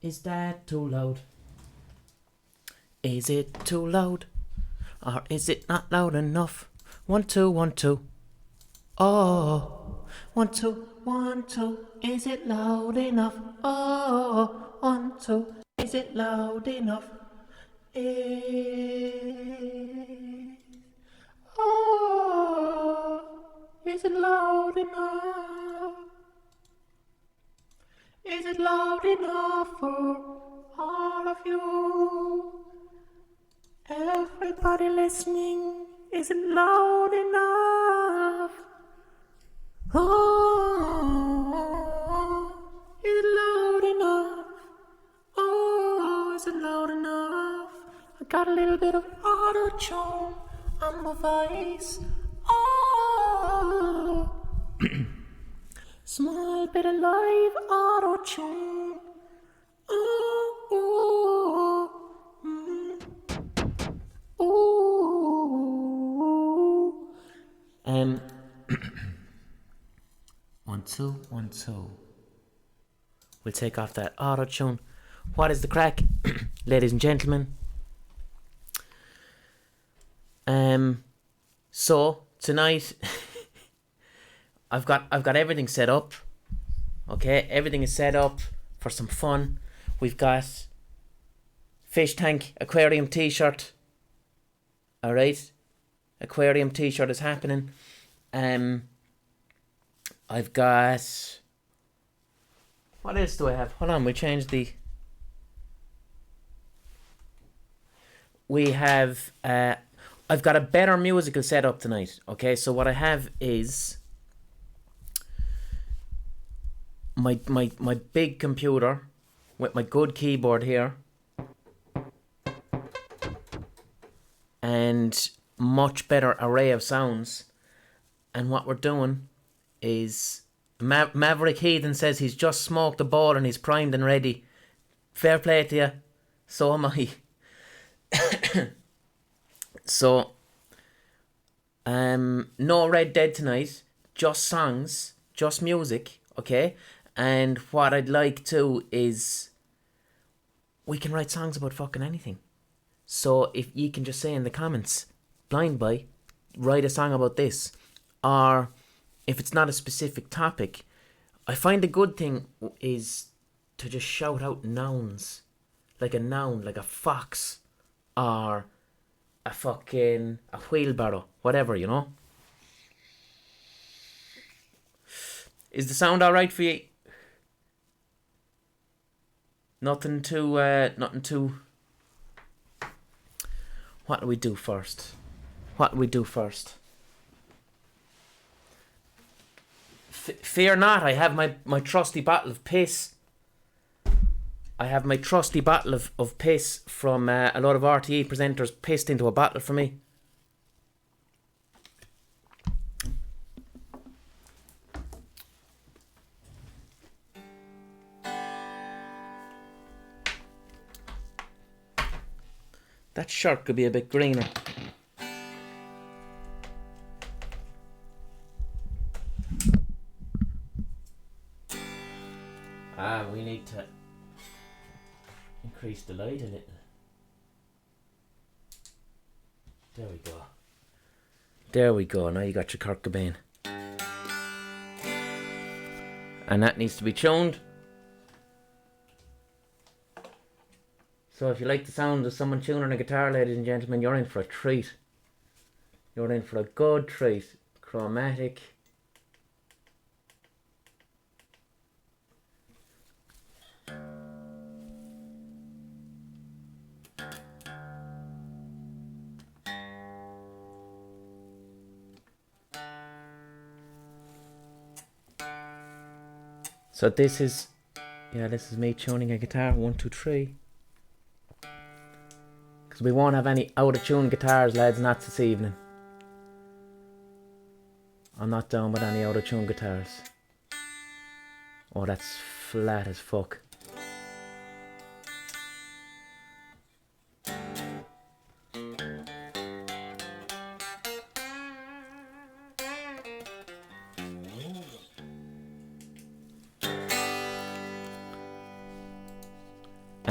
Is that too loud? Is it too loud? Or is it not loud enough? 1, 2, 1, 2. Oh, 1, 2, 1, 2. Is it loud enough? Oh, 1, 2. Is it loud enough? Oh, is it loud enough? Is it loud enough for all of you? Everybody listening, is it loud enough? Oh, is it loud enough? Oh, is it loud enough? I got a little bit of auto-tune on my voice. Oh, small bit of live auto-tune. Oh, ooh. 1, 2, 1, 2. We'll take off that auto-tune. What is the crack, ladies and gentlemen? So tonight I've got everything set up. Okay, everything is set up for some fun. We've got fish tank aquarium t-shirt. All right, aquarium t-shirt is happening. I've got, what else do I have? Hold on, we changed the. We have I've got a better musical setup tonight. Okay, so what I have is my big computer with my good keyboard here and much better array of sounds. And what we're doing is Maverick Heathen says he's just smoked a ball and he's primed and ready. Fair play to you. So am I. So no Red Dead tonight, just songs, just music, okay? And what I'd like to is we can write songs about fucking anything. So if you can just say in the comments, Blind Boy, write a song about this. Or if it's not a specific topic, I find a good thing is to just shout out nouns. Like a noun, like a fox, or a wheelbarrow, whatever, you know. Is the sound alright for you? Nothing too. What do we do first? Fear not, I have my trusty bottle of piss. I have my trusty bottle of piss from a lot of RTE presenters pissed into a bottle for me. That shirt could be a bit greener. We need to increase the light a little. There we go. Now you got your Kurt Cobain. And that needs to be tuned. So if you like the sound of someone tuning a guitar, ladies and gentlemen, you're in for a treat. You're in for a good treat. Chromatic. So this is me tuning a guitar, 1, 2, 3. Because we won't have any out of tune guitars, lads, not this evening. I'm not down with any out of tune guitars. Oh, that's flat as fuck.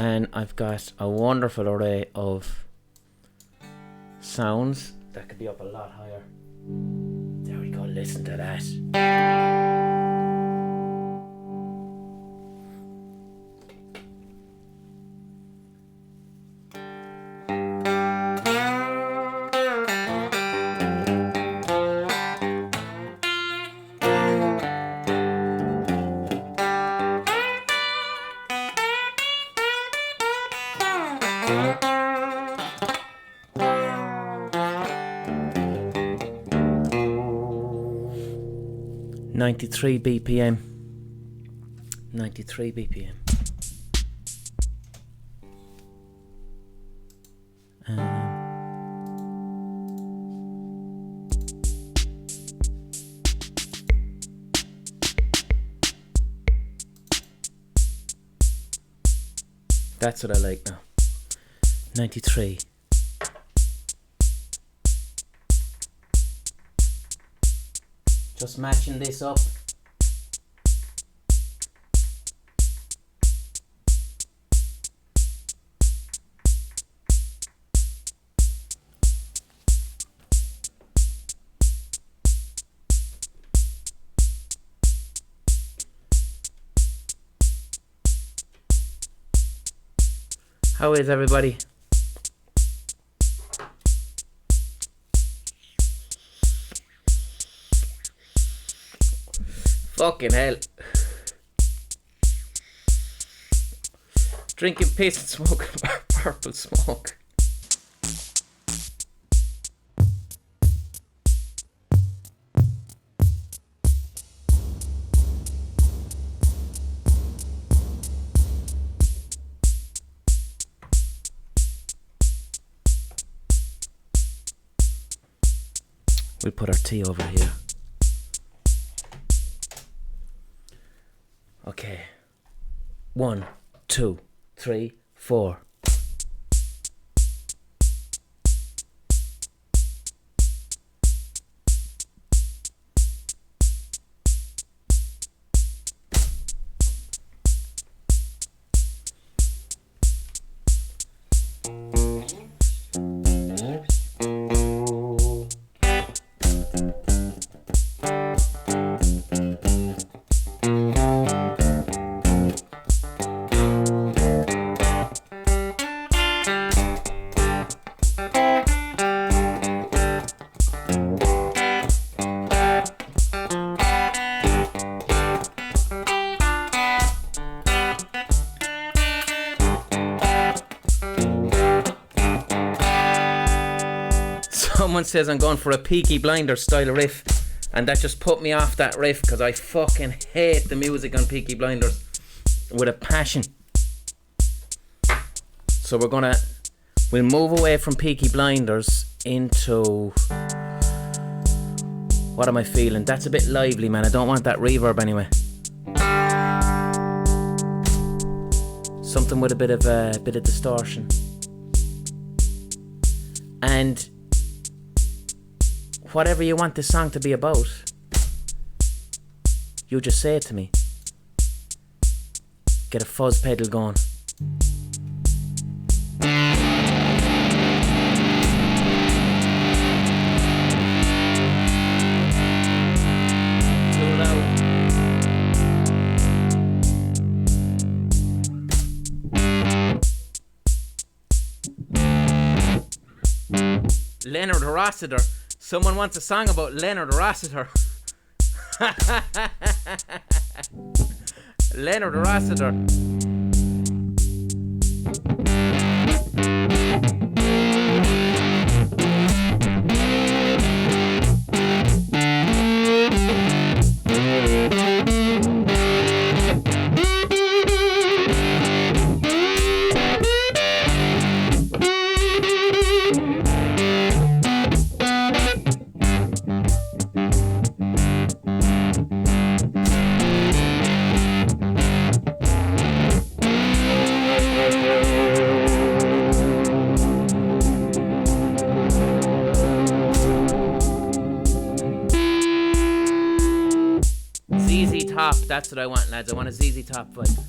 And I've got a wonderful array of sounds that could be up a lot higher. There we go, listen to that. 93 BPM. 93 BPM. That's what I like now. 93. Just matching this up. How is everybody? Fucking hell. Drinking piss and smoking purple smoke. We'll put our tea over here. Okay. 1, 2, 3, 4. Someone says I'm going for a Peaky Blinders style riff, and that just put me off that riff because I fucking hate the music on Peaky Blinders with a passion. So we'll move away from Peaky Blinders into, what am I feeling? That's a bit lively, man. I don't want that reverb anyway. Something with a bit of distortion. And whatever you want this song to be about, you just say it to me. Get a fuzz pedal going. Too loud. Leonard Rossiter. Someone wants a song about Leonard Rossiter. Leonard Rossiter. ZZ Top, that's what I want, lads. I want a ZZ Top vibe.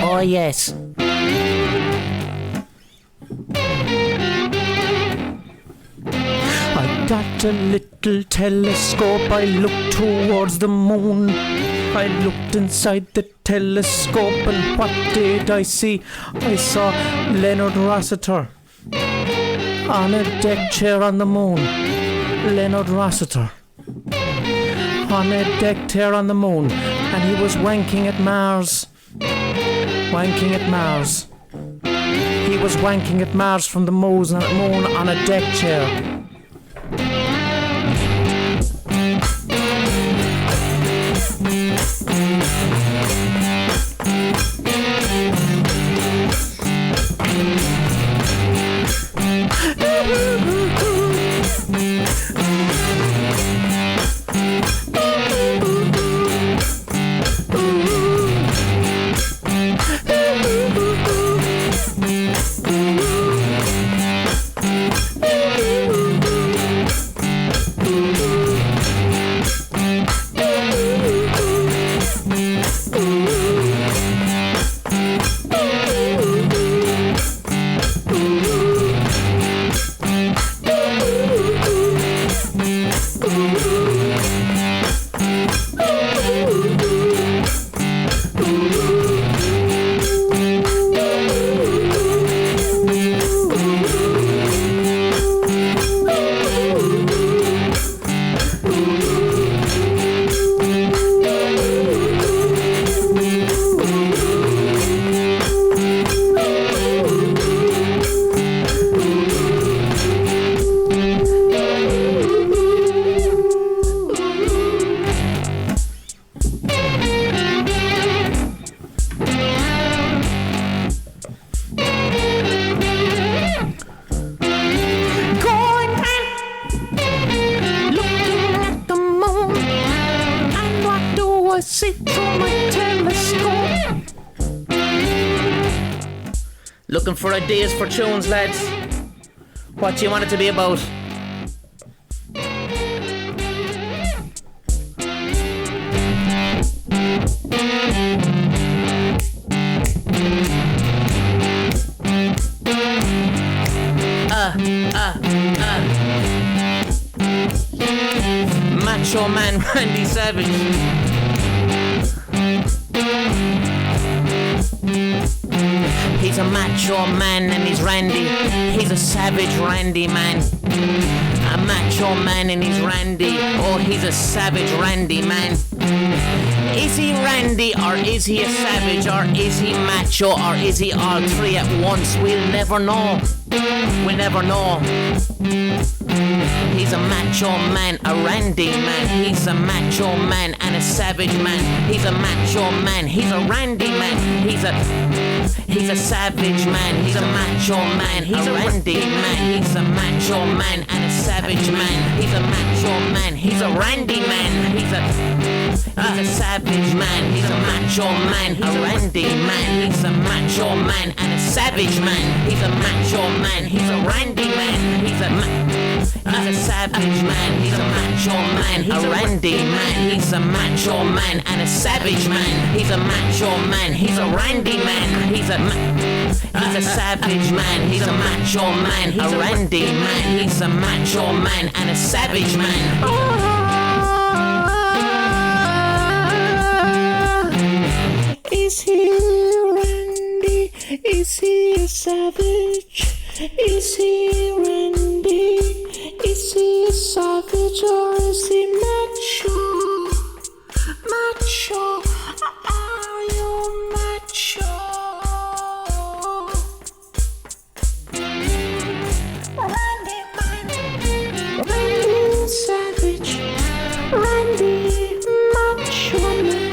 Oh yes. I got a little telescope, I looked towards the moon. I looked inside the telescope and what did I see? I saw Leonard Rossiter on a deck chair on the moon. Leonard Rossiter on a deck chair on the moon, and he was wanking at Mars. Wanking at Mars. He was wanking at Mars from the moon on a deck chair. See through my telescope. Looking for ideas for tunes, lads. What do you want it to be about? Macho Man Randy Savage. He's a macho man and he's Randy. He's a savage Randy man. A macho man and he's Randy. Oh, he's a savage Randy man. Is he Randy or is he a savage or is he macho or is he all three at once? We'll never know. We'll never know. He's a macho man, a Randy man. He's a macho man and a savage man. He's a macho man, he's a Randy man. He's a savage man. He's a macho man, he's a Randy man. He's a macho man and a savage man. He's a macho man, he's a Randy man. He's a savage man. He's a macho man, he's a Randy man. He's a macho man and a savage man. He's a macho man, he's a Randy man. He's a savage man. He's a macho man, he's a Randy man. He's a macho man and a savage man. He's a macho man, he's a Randy man. He's a savage man. He's a macho man, he's a Randy man. He's a macho man and a savage man. Is he Randy? Is he a savage? Is he Randy? Is he a savage or is he macho? Macho? Are you macho? Randy man. Randy savage. Randy macho man.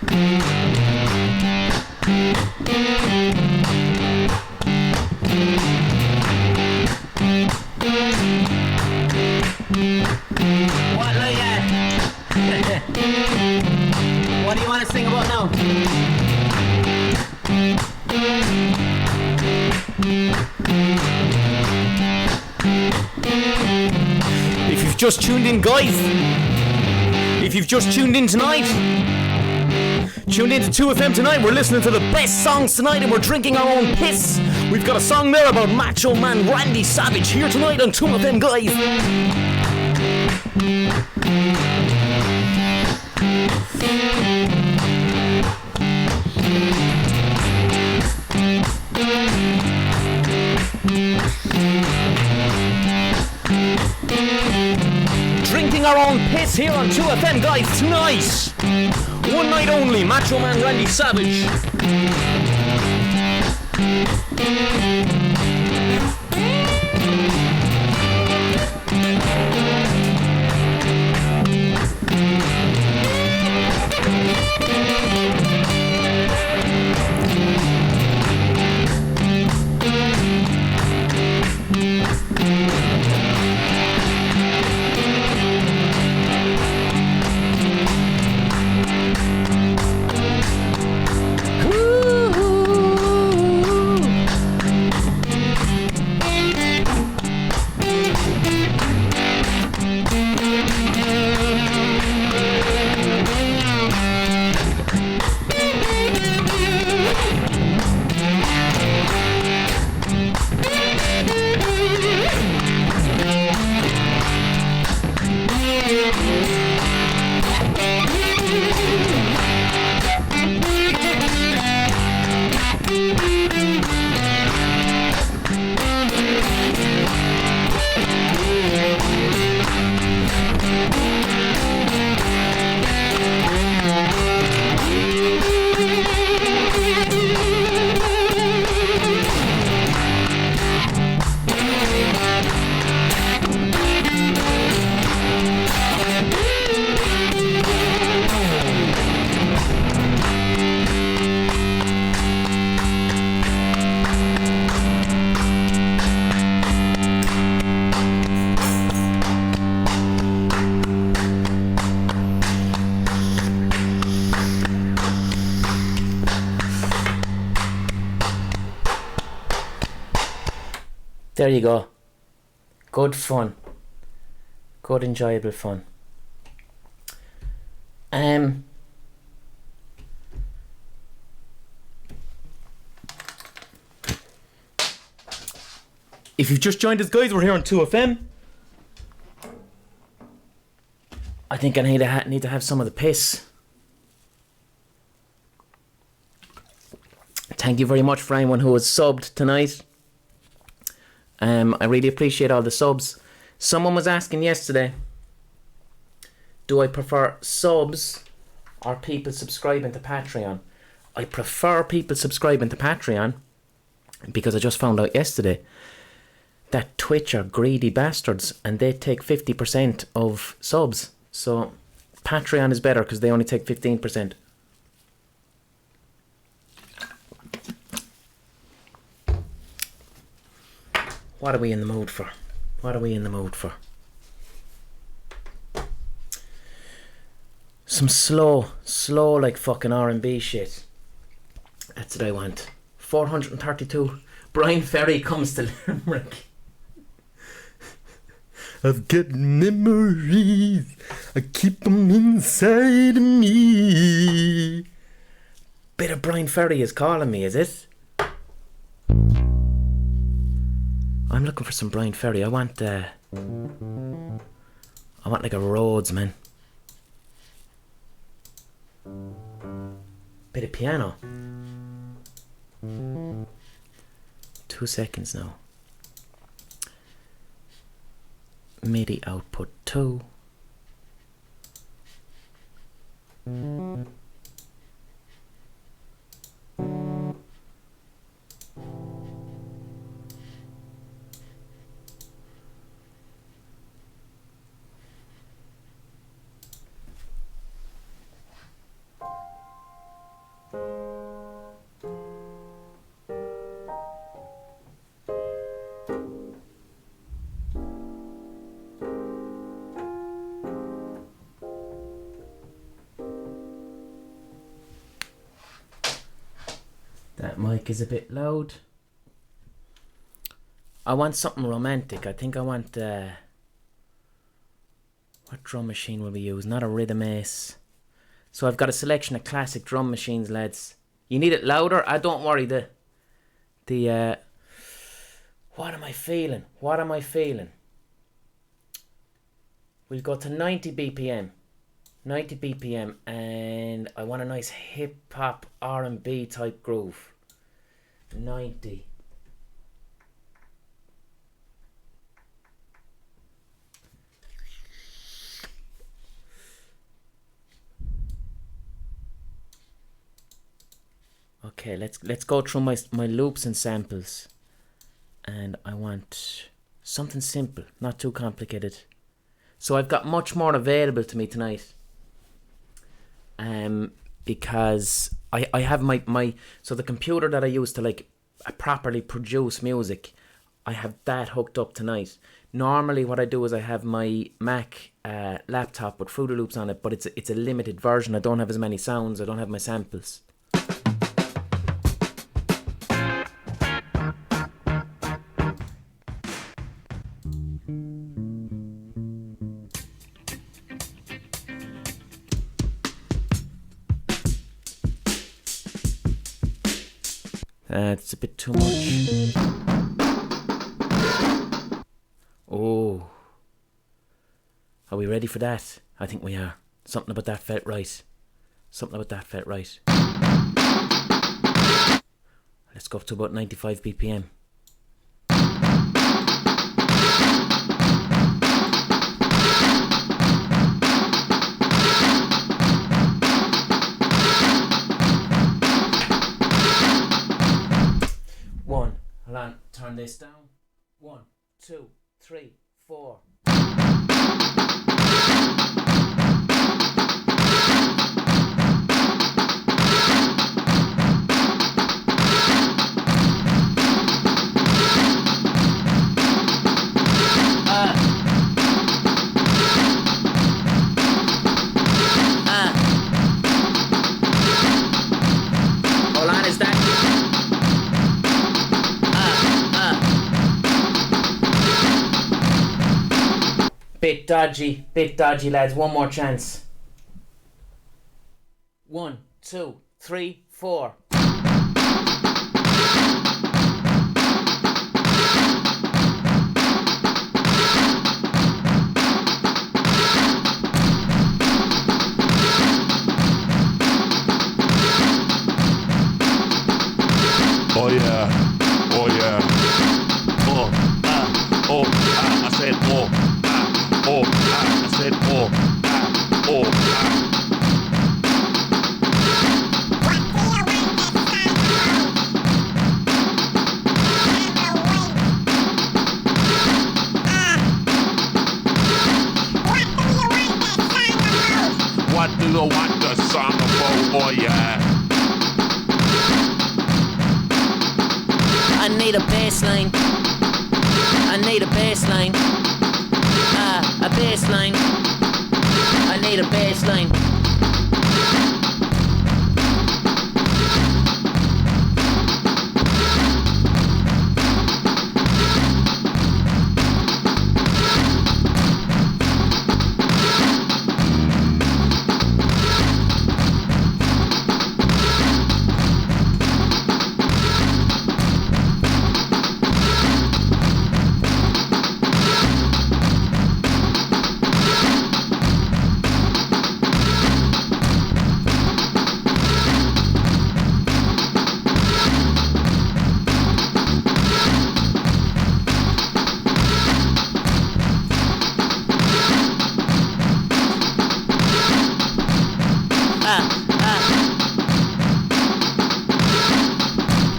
What, like, what do you want to sing about now? If you've just tuned in, guys, if you've just tuned in tonight, tuned in to 2FM tonight, we're listening to the best songs tonight and we're drinking our own piss. We've got a song there about Macho Man Randy Savage here tonight on 2FM, guys. Drinking our own piss here on 2FM, guys, tonight. One night only, Macho Man Randy Savage. There you go. Good fun. Good enjoyable fun. If you've just joined us, guys, we're here on 2FM. I think I need to have some of the piss. Thank you very much for anyone who has subbed tonight. I really appreciate all the subs. Someone was asking yesterday, do I prefer subs or people subscribing to Patreon? I prefer people subscribing to Patreon because I just found out yesterday that Twitch are greedy bastards and they take 50% of subs. So Patreon is better because they only take 15%. What are we in the mood for? What are we in the mood for? Some slow like fucking R&B shit. That's what I want. 432. Brian Ferry comes to Limerick. I've got memories. I keep them inside of me. Bit of Brian Ferry is calling me, is it? I'm looking for some Brian Ferry. I want like a Rhodes, man. Bit of piano. 2 seconds now. MIDI output 2. That mic is a bit loud. I want something romantic. I think I want... what drum machine will we use? Not a Rhythm Ace. So I've got a selection of classic drum machines, lads. You need it louder? Don't worry. What am I feeling? We'll go to 90 BPM. 90 BPM, and I want a nice hip-hop R&B type groove. 90. Okay, let's go through my loops and samples. And I want something simple, not too complicated. So I've got much more available to me tonight. Because I have my so the computer that I use to like properly produce music, I have that hooked up tonight. Normally what I do is I have my Mac laptop with Fruity Loops on it, but it's a limited version. I don't have as many sounds, I don't have my samples. It's a bit too much. Oh. Are we ready for that? I think we are. Something about that felt right. Let's go up to about 95 BPM. Turn this down. 1, 2, 3, 4. Hold on, is that? Bit dodgy, lads. One more chance. 1, 2, 3, 4. Oh yeah, oh yeah. I said I said What do you want the song about? Oh yeah. I need a bass line. I need a bass line. A bass line. I need a bass line.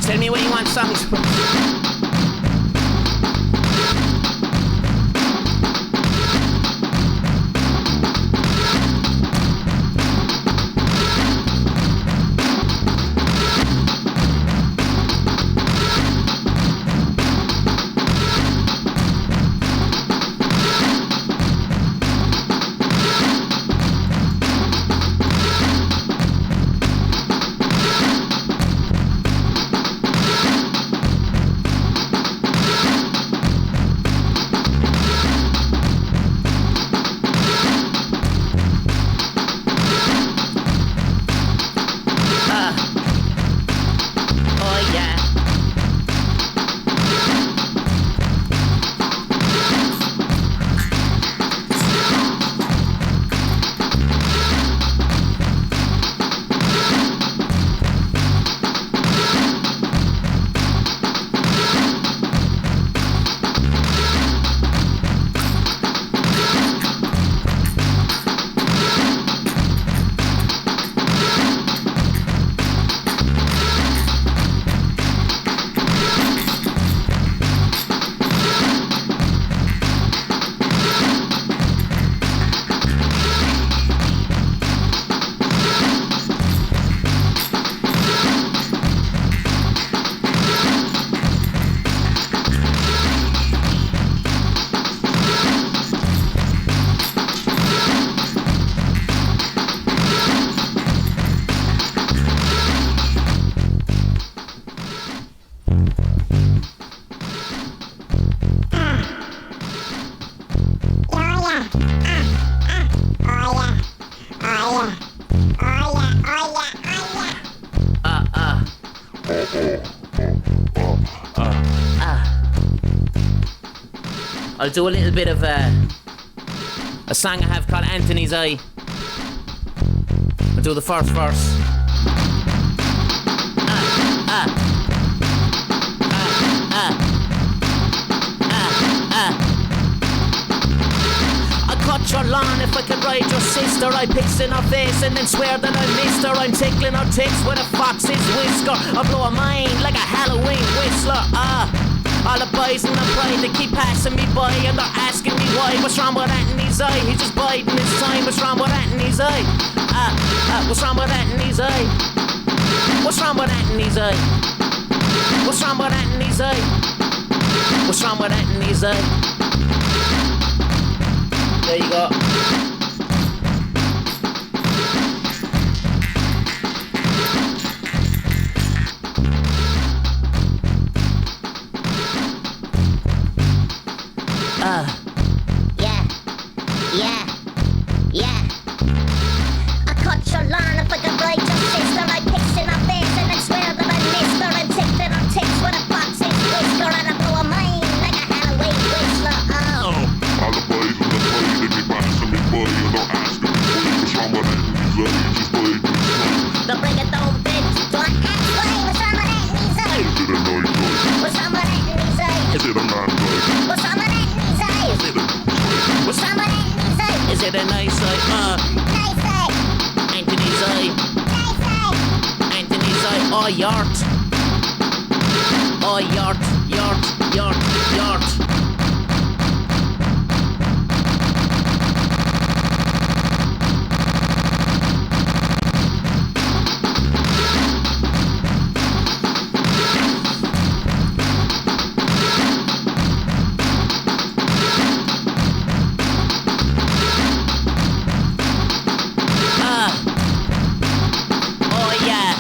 Tell me what you want songs from. I'll do a little bit of a song I have called Anthony's Eye. I'll do the first verse. I cut your lawn if I could ride your sister. I piss in her face and then swear that I missed her. I'm tickling her tits with a fox's whisker. I blow her mind like a Halloween whistler. All the boys in the pride, they keep passing me by and they're asking me why. What's wrong with Anthony's eye? He's just biding his time. What's wrong with Anthony's eye? What's wrong with Anthony's eye? What's wrong with Anthony's eye? What's wrong with Anthony's eye? What's wrong with Anthony's eye? There you go. Yeah. I cut your lawn if I could ride your sister. I piss in her face and then swear that I missed her. I'm tickling her tits with a fox's whisker and I blow her mind like a Halloween whistler. All the boys in the party, they keep passing me by and they're asking me what's wrong with Anthony's eye? He's just biding his time. Now bring it down, bitch. Do I ask why? What's wrong with Anthony's eye? Is it a nice eye? What's wrong with Anthony's eye? Is it a man's eye? What's wrong with Anthony's eye? Is it a What's wrong with Anthony's eye? Is it a nice eye? Nice eye. Anthony's eye. Nice eye. Anthony's eye. Oh, yart. Oh, yart. Oh, yeah.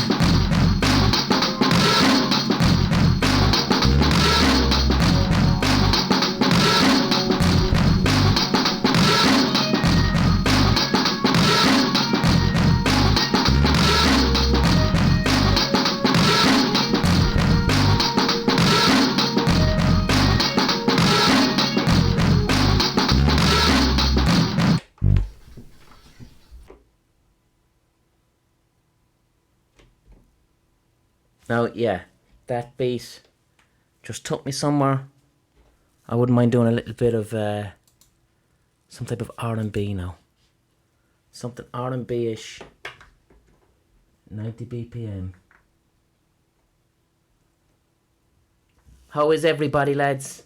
Now, yeah, that beat just took me somewhere. I wouldn't mind doing a little bit of some type of R&B now. Something R&B-ish. 90 BPM. How is everybody, lads?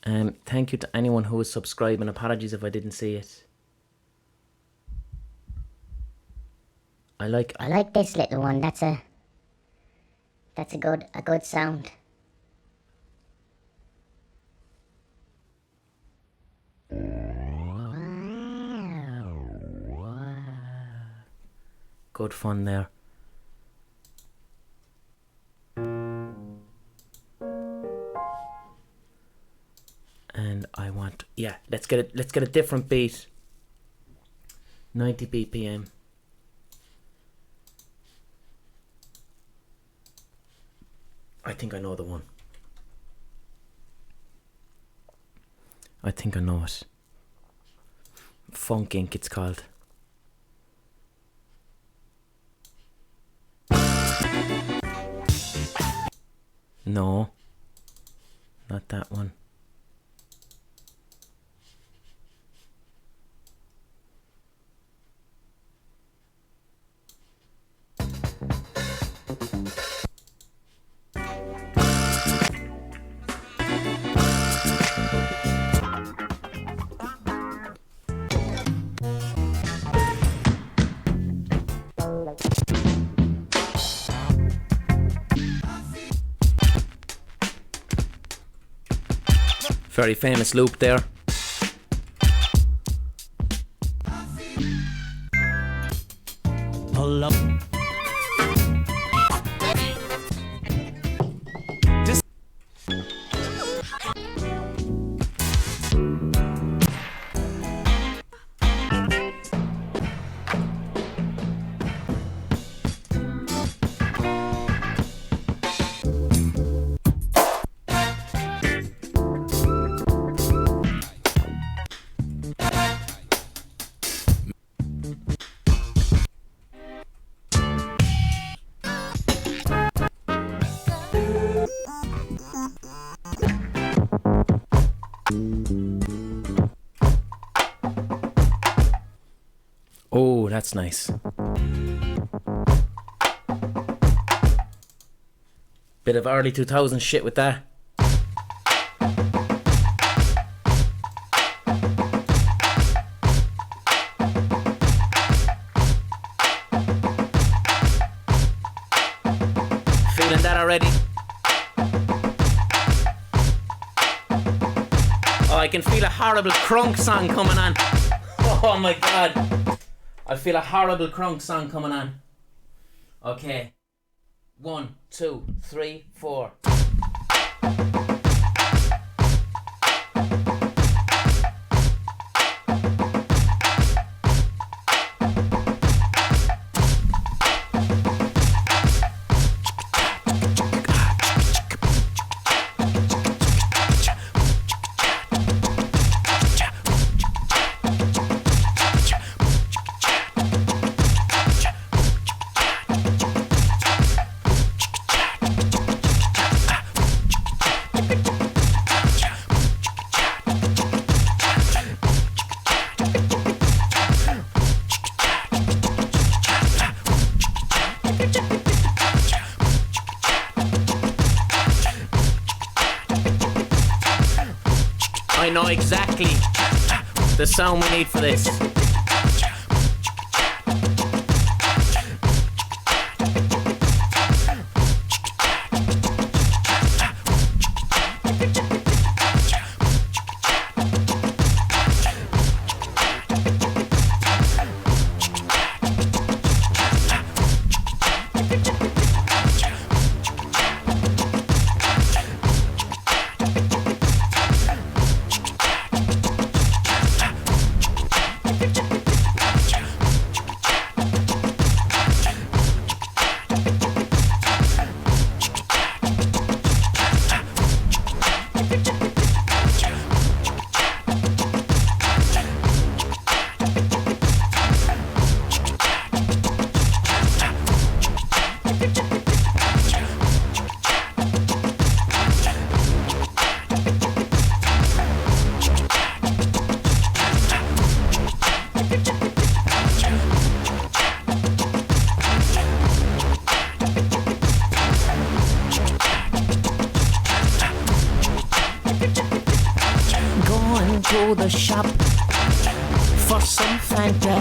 Thank you to anyone who is subscribing. Apologies if I didn't see it. I like this little one. That's a good sound. good fun there. And I want, yeah, let's get a different beat. 90 BPM. I think I know the one. I think I know it. Funk Inc. it's called. No, not that one. Very famous loop there. Pull up. that's nice. Bit of early 2000s shit with that. Feeling that already? Oh, I can feel a horrible crunk song coming on. Oh my god. I feel a horrible crunk song coming on. Okay. 1, 2, 3, 4. I know exactly the sound we need for this. To the shop for some Fanta.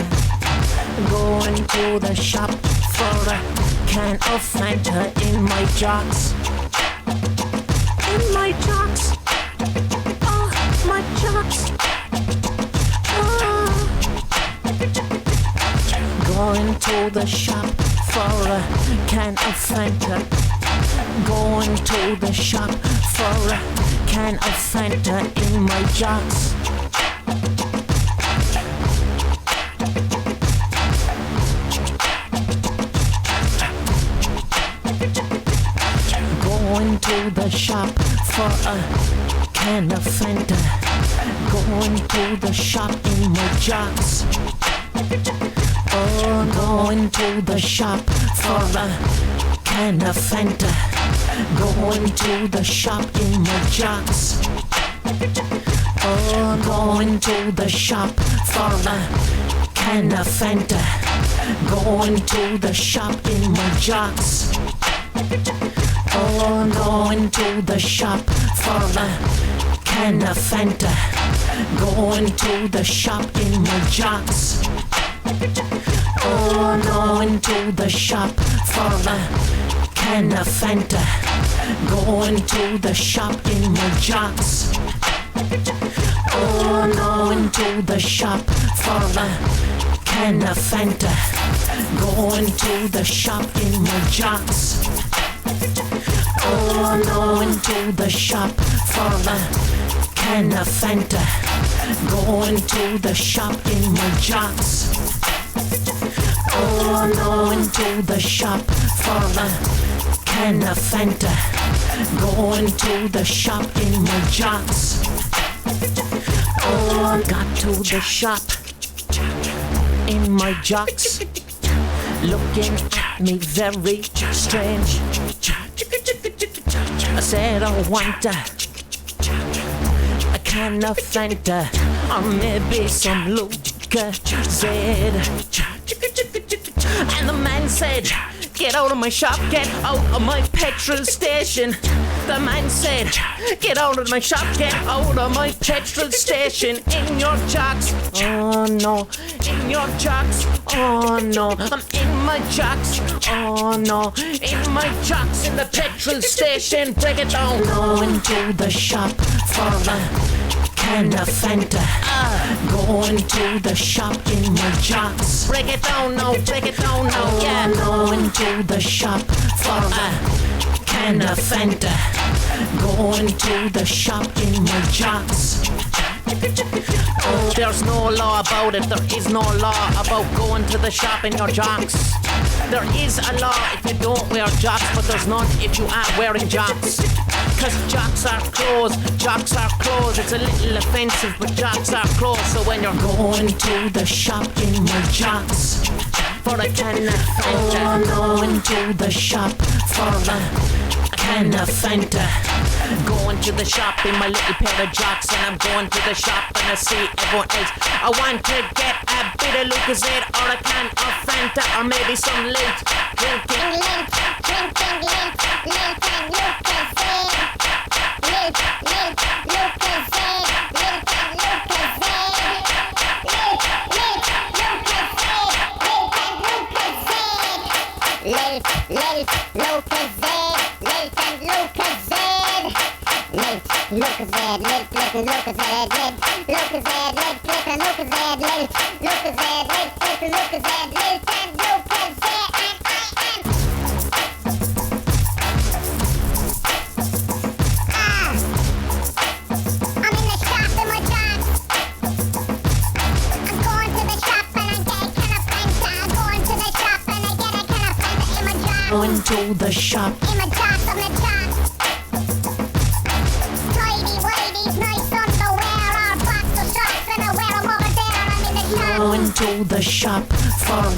Going to the shop for a can of Fanta in my jocks. In my jocks. Oh, my jocks. Oh. Going to the shop for a can of Fanta. Going to the shop for a can of Fanta in my jocks. Going to the shop for a can of Fanta. Going to the shop in my jocks. Oh, going to the shop for a can of Fanta. Going to the shop in my jocks. Oh, going to the shop for a can of Fanta. Going to the shop in my jocks. Oh, going to the shop for a can of Fanta. Going to the shop in my jocks. Oh, going to the shop for a can of Fanta. Going to the shop in my jocks. Oh, going to the shop for a can of Fanta. Going to the shop in my jocks. Oh, going to the shop for a can of Fanta. Going to the shop in my jocks. Oh, going to the shop for a can of Fanta. Going to the shop in my jocks. Oh, got to the shop in my jocks. Looking at me very strange. I said I want a can of Fanta, or maybe some Lucozade. And the man said, get out of my shop, get out of my petrol station. The man said, get out of my shop, get out of my petrol station. In your jocks, oh no. In your jocks, oh no. I'm in my jocks, oh no. In my jocks in the petrol station. Break it down. Going to the shop for a can of Fanta. Going to the shop in my jocks. Break it down now, break it down now, yeah. Going to the shop for a can of Fanta. Going to the shop in my jocks. There's no law about it, there is no law about going to the shop in your jocks. There is a law if you don't wear jocks, but there's none if you are wearing jocks. Cause jocks are clothes, jocks are clothes. It's a little offensive, but jocks are clothes. So when you're going to the shop in my jocks for a can of Fanta, I'm going to the shop for a can of Fanta. Going to the shop in my little pair of jocks, and I'm going to the shop and I see everyone else. I want to get a bit of Lucozade or a can of Fanta or maybe some late drinking. Lint and Lucozade. Lint, Lucozade. Lint and Lucozade. Lint, Lucozade. Lint and Lucozade. Lint, Lucozade. Lint, Lucozade. Lint, Lucozade. Lint, Lucozade. Lint, Lucozade. Lint, Lucozade. Lint and Lucozade. I'm in the shop in my jocks. I'm going to the shop and I get a can of Fanta. I'm going to the shop and I get a can of Fanta in my jocks. Going to the shop. In my jocks, I'm in the jocks. Tidy whities, nice underwear, or boxer shorts, and I wear 'em over there. I'm in the shop. Going to the shop for a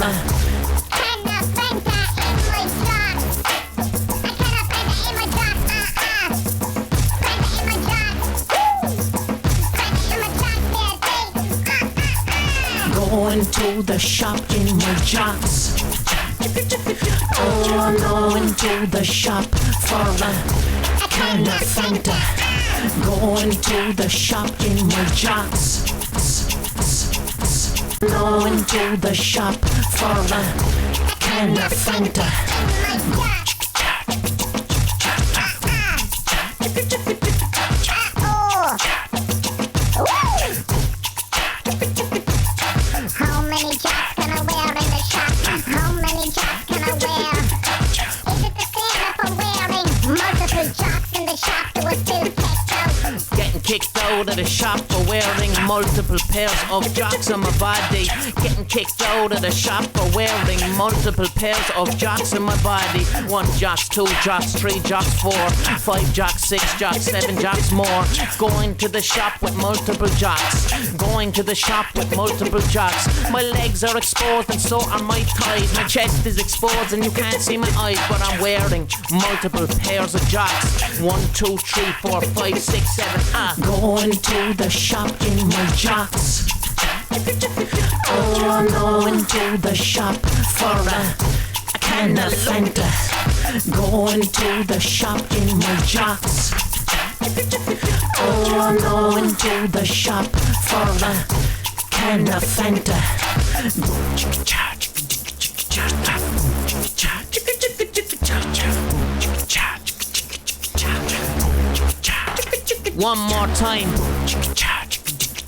Can of Fanta in my jocks. A can of Fanta in my jocks. Fanta in my jocks. Fanta in my jocks, baby. going to the shop in my jocks. Oh, I'm going to the shop for a can of Fanta. Going to the shop in my jocks. Going to the shop for a can of Fanta. How many jocks can I wear in the shop? How many jocks can I wear? Is it the same if I'm wearing multiple jocks in the shop? Do I still kicked out? Getting kicked out of the shop for wearing multiple pairs of jocks on my body. Getting kicked out of the shop for wearing multiple pairs of jocks on my body. 1 jocks, 2 jocks, 3 jocks, 4, 5 jocks, 6 jocks, 7 jocks more. Going to the shop with multiple jocks. Going to the shop with multiple jocks. My legs are exposed and so are my thighs. My chest is exposed and you can't see my eyes, but I'm wearing multiple pairs of jocks. 1, 2, 3, 4, 5, 6, 7. Going to the shop in my jocks. Oh, I'm going to the shop for a can of Fanta. Going to the shop in my jocks. Oh, I'm going to the shop for a can of Fanta. One more time.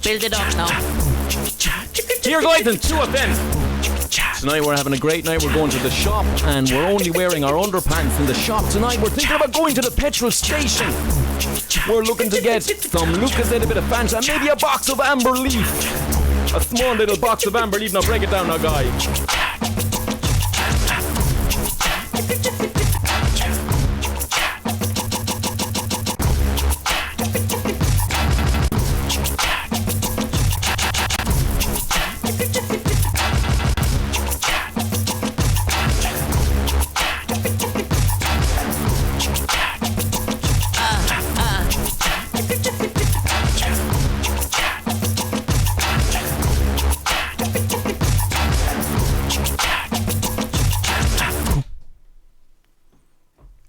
Build it up now. Here guys on 2FM. Tonight we're having a great night. We're going to the shop and we're only wearing our underpants in the shop tonight. We're thinking about going to the petrol station. We're looking to get some Lucozade, a bit of Fanta, and maybe a box of Amber Leaf. A small little box of Amber Leaf. Now break it down now, guy.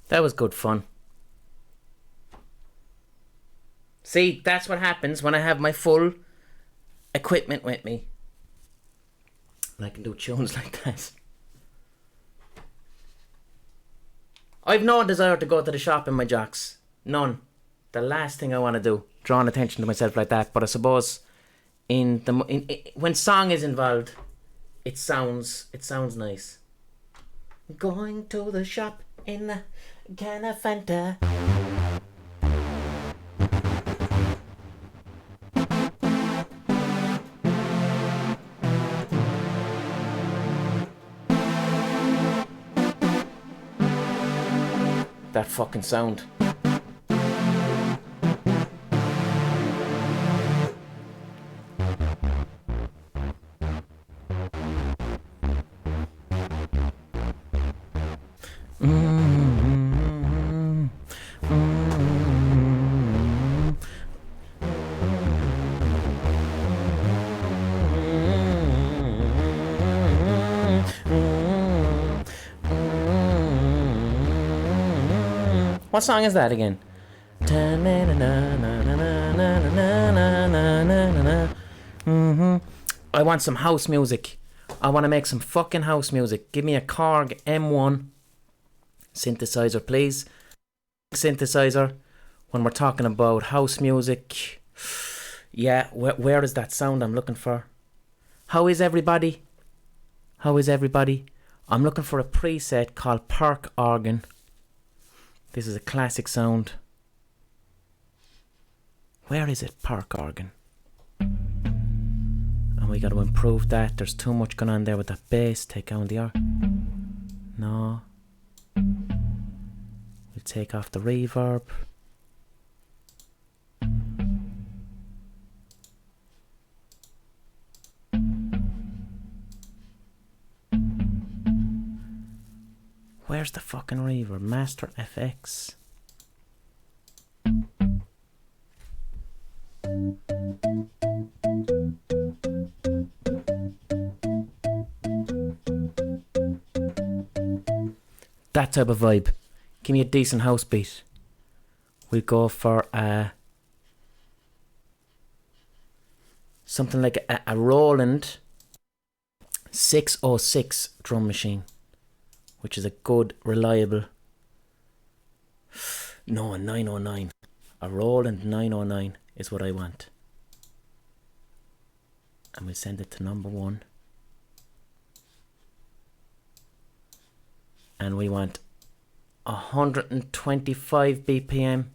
That was good fun. See, that's what happens when I have my full equipment with me. And I can do tunes like that. I've no desire to go to the shop in my jocks. None. The last thing I want to do, drawing attention to myself like that. But I suppose when song is involved, it sounds nice. Going to the shop in a can of Fanta. That fucking sound. What song is that again? I want some house music. I want to make some fucking house music. Give me a Korg M1 synthesizer, please. Synthesizer. When we're talking about house music. Yeah, where is that sound I'm looking for? How is everybody? How is everybody? I'm looking for a preset called Park Organ. This is a classic sound. Where is it? Park Organ. And we got to improve that. There's too much going on there with that bass. Take out the R. No. We'll take off the reverb. Where's the fucking reverb? Master FX. That type of vibe. Give me a decent house beat. We'll go for something like a Roland 606 drum machine, which is a good, reliable. No, a 909. A Roland 909 is what I want. And we'll send it to number 1. And we want 125 BPM.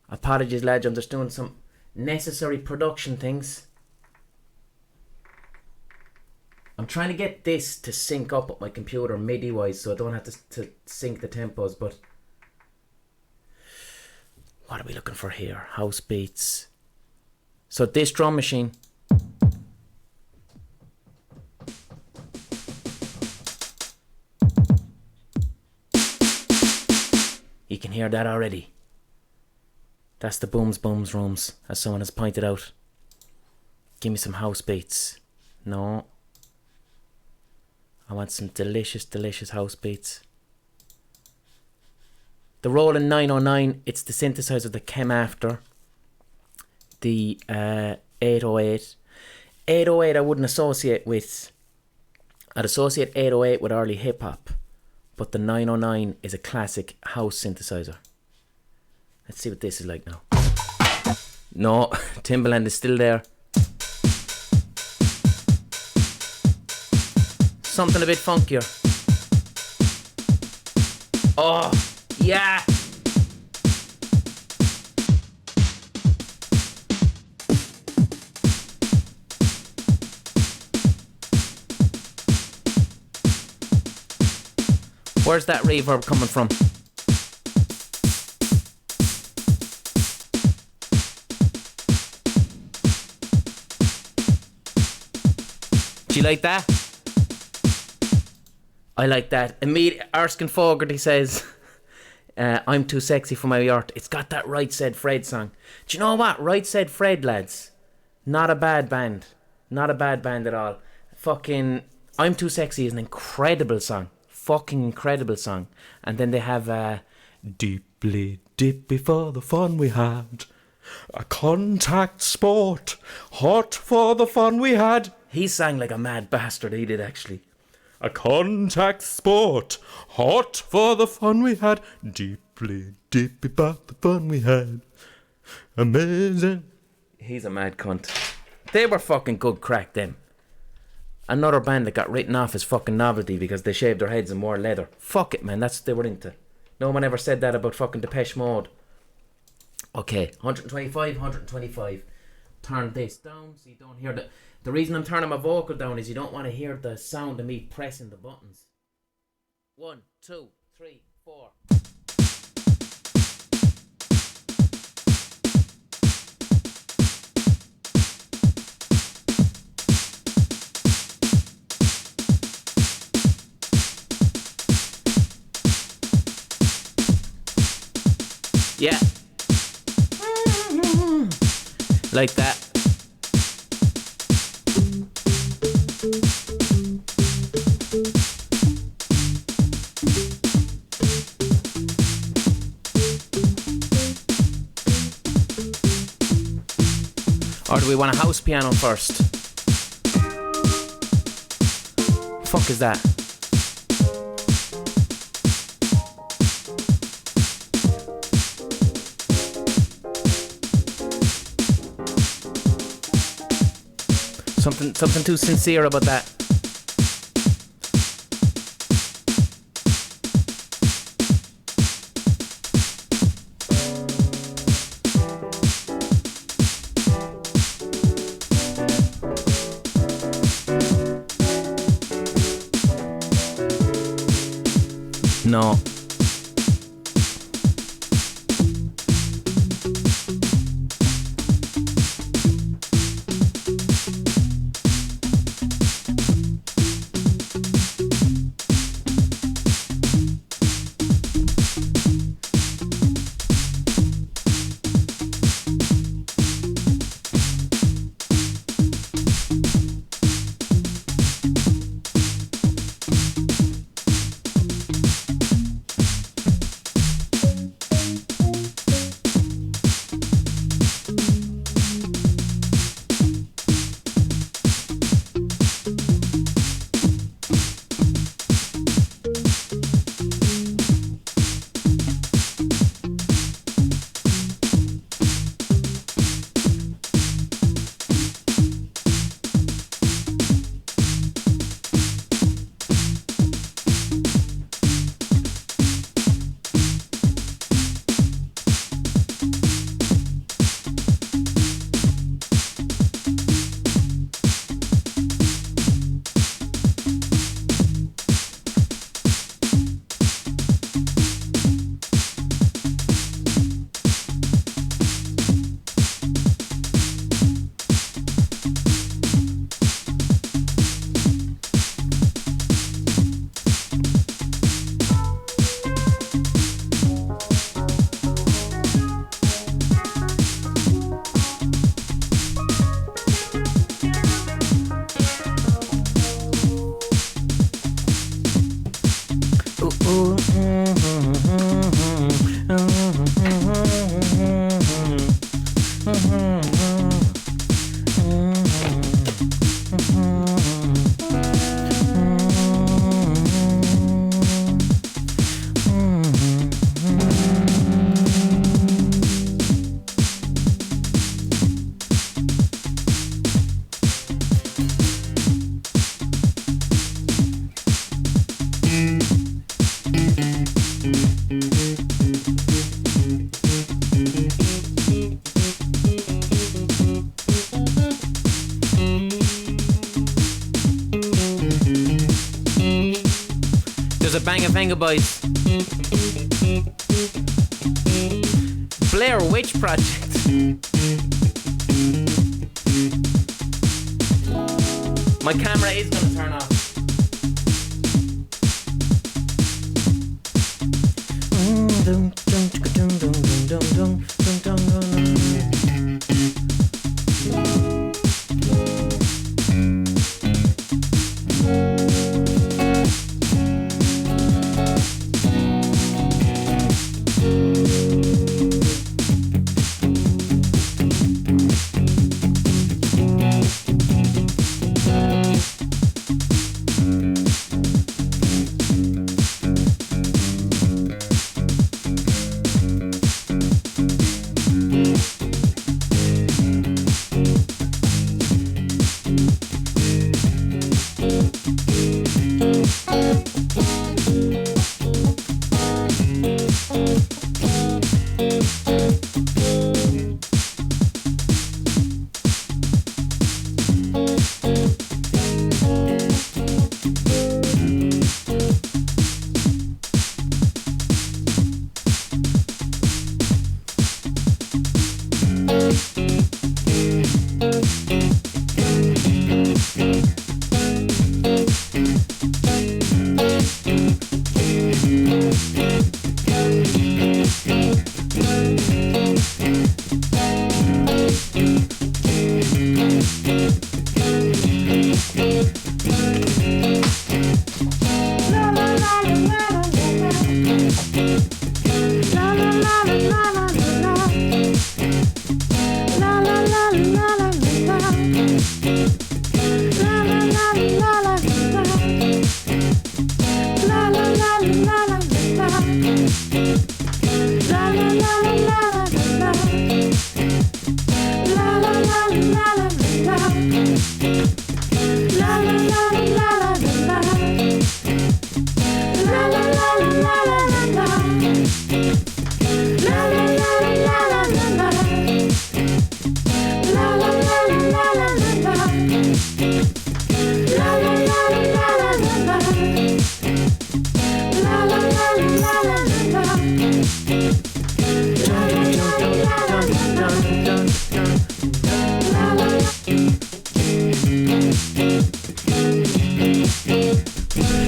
Apologies, lads, I'm just doing some necessary production things. I'm trying to get this to sync up with my computer MIDI wise, so I don't have to sync the tempos. But what are we looking for here? House beats. So this drum machine, you can hear that already. That's the booms rooms, as someone has pointed out. Give me some house beats. No. I want some delicious, delicious house beats. The Roland 909, it's the synthesizer that came after the 808. 808 I wouldn't associate with. I'd associate 808 with early hip hop. But the 909 is a classic house synthesizer. Let's see what this is like now. No, Timbaland is still there. Something a bit funkier. Oh, yeah. Where's that reverb coming from? Do you like that? I like that. Erskine Fogarty says, I'm too sexy for my art. It's got that Right Said Fred song. Do you know what? Right Said Fred, lads. Not a bad band. Not a bad band at all. Fucking I'm Too Sexy is an incredible song. fucking incredible song. And then they have Deeply Dippy for the fun we had. A contact sport, hot for the fun we had. He sang like a mad bastard, he did actually. A contact sport, hot for the fun we had. Deeply dippy about the fun we had. Amazing. He's a mad cunt. They were fucking good crack, them. Another band that got written off as fucking novelty because they shaved their heads and wore leather. Fuck it, man, that's what they were into. No one ever said that about fucking Depeche Mode. Okay, 125, 125. Turn this down so you don't hear the reason I'm turning my vocal down is you don't want to hear the sound of me pressing the buttons. 1, 2, 3, 4. Yeah. Like that. Or do we want a house piano first? Fuck is that? Something too sincere about that. No. Banga Boys. Blair Witch Project. My camera is gonna turn off.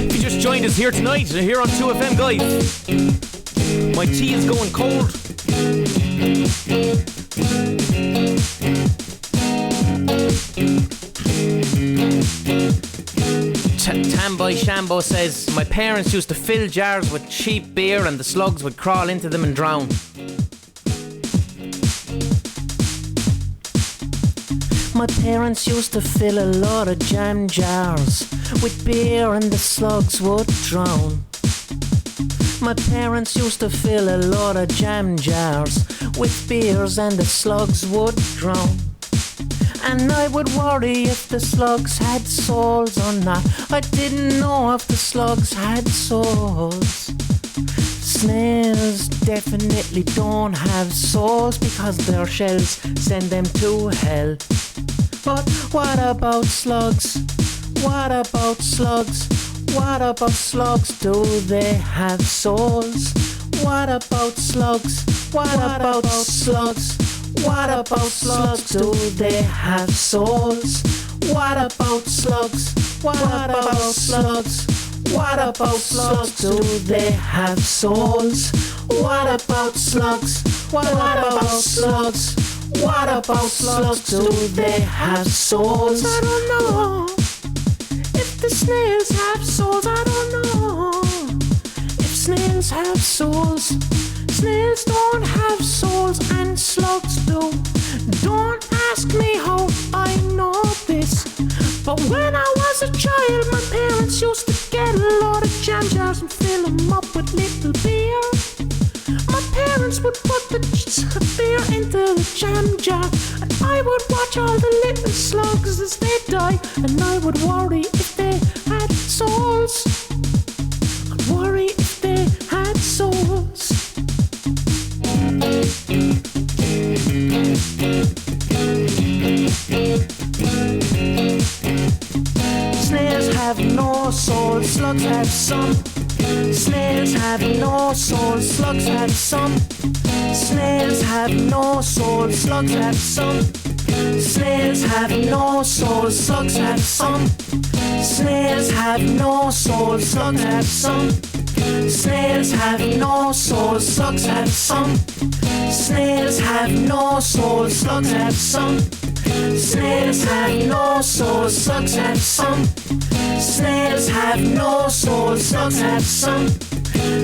If you just joined us here tonight, here on 2FM, guys, my tea is going cold. Tamboy Shambo says, my parents used to fill jars with cheap beer and the slugs would crawl into them and drown. My parents used to fill a lot of jam jars with beer and the slugs would drown. My parents used to fill a lot of jam jars with beers and the slugs would drown. And I would worry if the slugs had souls or not. I didn't know if the slugs had souls. Snails definitely don't have souls because their shells send them to hell. But what about slugs? What about slugs? What about slugs? Do they have souls? What about slugs? What about slugs? What about slugs? Do they have souls? What about slugs? What about slugs? What about slugs? Do they have souls? What about slugs? What about slugs? What about slugs? Do they have souls? I don't know if the snails have souls. I don't know if snails have souls. Snails don't have souls and slugs do. Don't ask me how I know this, but when I was a child, my parents used to get a lot of jam jars and fill them up with little beer. My parents would put the beer into the jam jar, and I would watch all the little slugs as they die, and I would worry if they had souls. I'd worry if they had souls. Snails have no soul, slugs have some. Snails have no soul, slugs have some. Snails have no soul, slugs have some. Snails have no soul, slugs have some. Snails have no soul, slugs have some. Snails have no soul, slugs have some. Snails have no soul, slugs have some. Snails have no soul, slugs have some. Snails have no soul, slugs have some.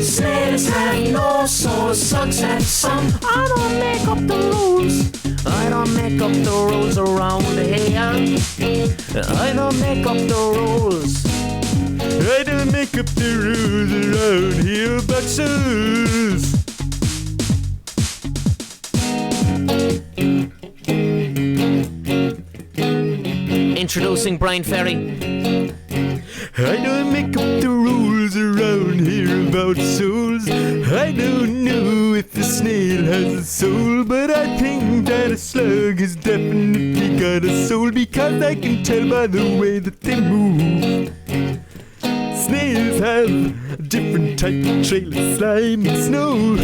Snails have no soul, slugs have some. I don't make up the rules. I don't make up the rules around here. I don't make up the rules. I don't make up the rules around here, but sus. Introducing Brian Ferry. I don't make up the has a soul, but I think that a slug has definitely got a soul, because I can tell by the way that they move. Snails have a different type of trail of slime and snow.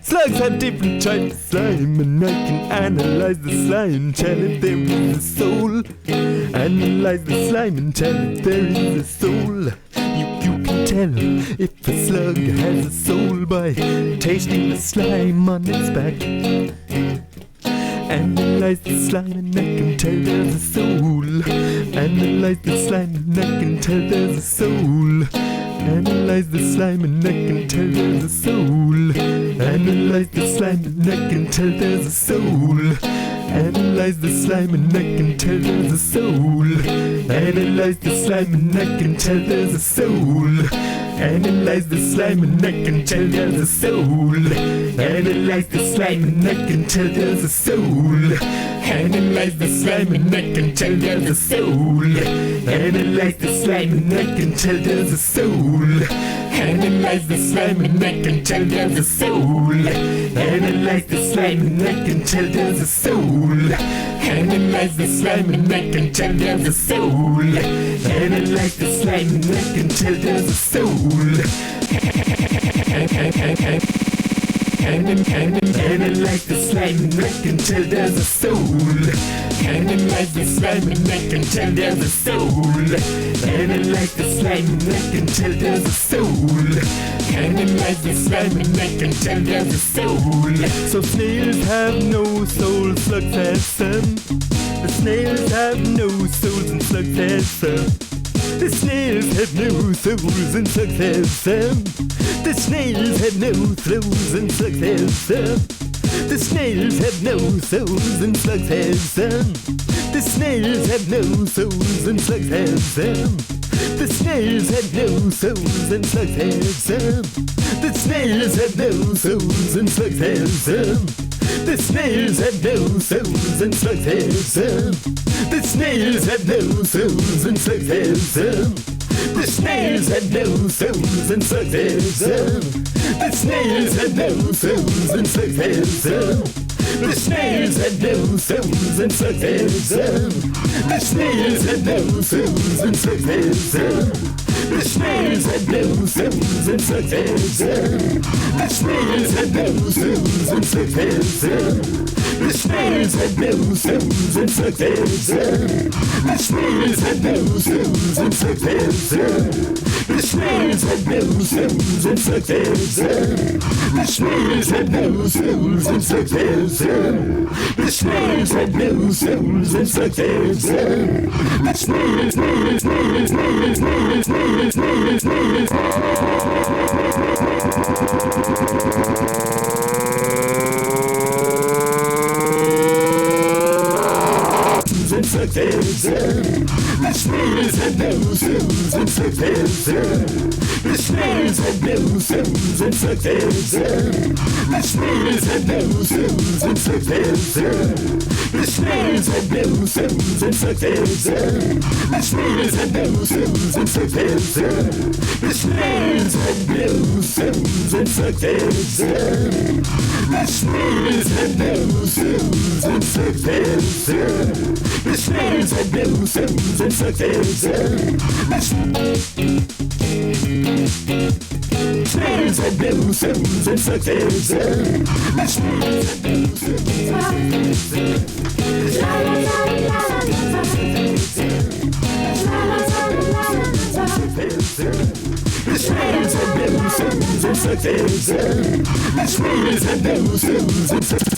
Slugs have different types of slime, and I can analyze the slime and tell if there is a soul. Analyze the slime and tell if there is a soul. You can tell if a slug has a soul by tasting the slime on its back. Analyze the slime and I can tell there's a soul. Analyze the slime and I can tell there's a soul. Analyze the slime and I can tell there's a soul. Analyze the slime and I can tell there's a soul. Analyze the slime and I can tell there's a soul. Analyze the slime and I can tell there's a soul. Analyze the slime and I can tell there's a soul. Analyze the slime and I can tell there's a soul. Analyze the slime and I can tell there's a soul. Analyze the slime and I can tell there's a soul. Analyze the slime and I can tell there's a soul. Analyze the slime and I can tell there's a soul. Analyze the slime and I can tell there's a soul. Analyze the slime and I can tell there's a soul. Analyze the slime and I can tell there's a soul. Analyze the slime and I can tell there's a soul. Analyze the slime and I can tell there's a soul. Analyze the slime and I can tell there's a soul. So snails have no soul, slugs have some. The snails have no souls and slugs have some. The snails have no souls and slugs have some. The snails have no souls and slugs have some. The snails have no souls and slugs have some. The snails have no souls and slugs have some. The snails have no souls and slugs have some. The snails have no souls and slugs have some. The snails have no souls and slugs have some. The snails have no souls and slugs have some. The snails have no souls and slugs have some. The snails have no souls and slugs have some. The snails have no souls and slugs have some. The snails have no souls and slugs have some. The snails have no souls and slugs have some. The snails have no souls and slugs have some. The snails have no souls and slugs have some. The snails have no souls and slugs have some. The snails have no souls and slugs have some. The snails have no souls and slugs have some. The snails have no souls and slugs have some. The snails, snails, snails, snails, snails, snails, snails, snails, and slugs have some. The snails have no souls and slugs have some. The snails have no souls and slugs have some. The snails have no souls and slugs have some. The snails have no souls and slugs have some. The snails have no souls and slugs have some. The snails have no souls and slugs have some. The snails have no souls and slugs have some. The snails have no souls and slugs have some. Snails have no souls and slugs have some. The snails have no souls The snails have no souls and slugs have some. The snails have no souls and slugs.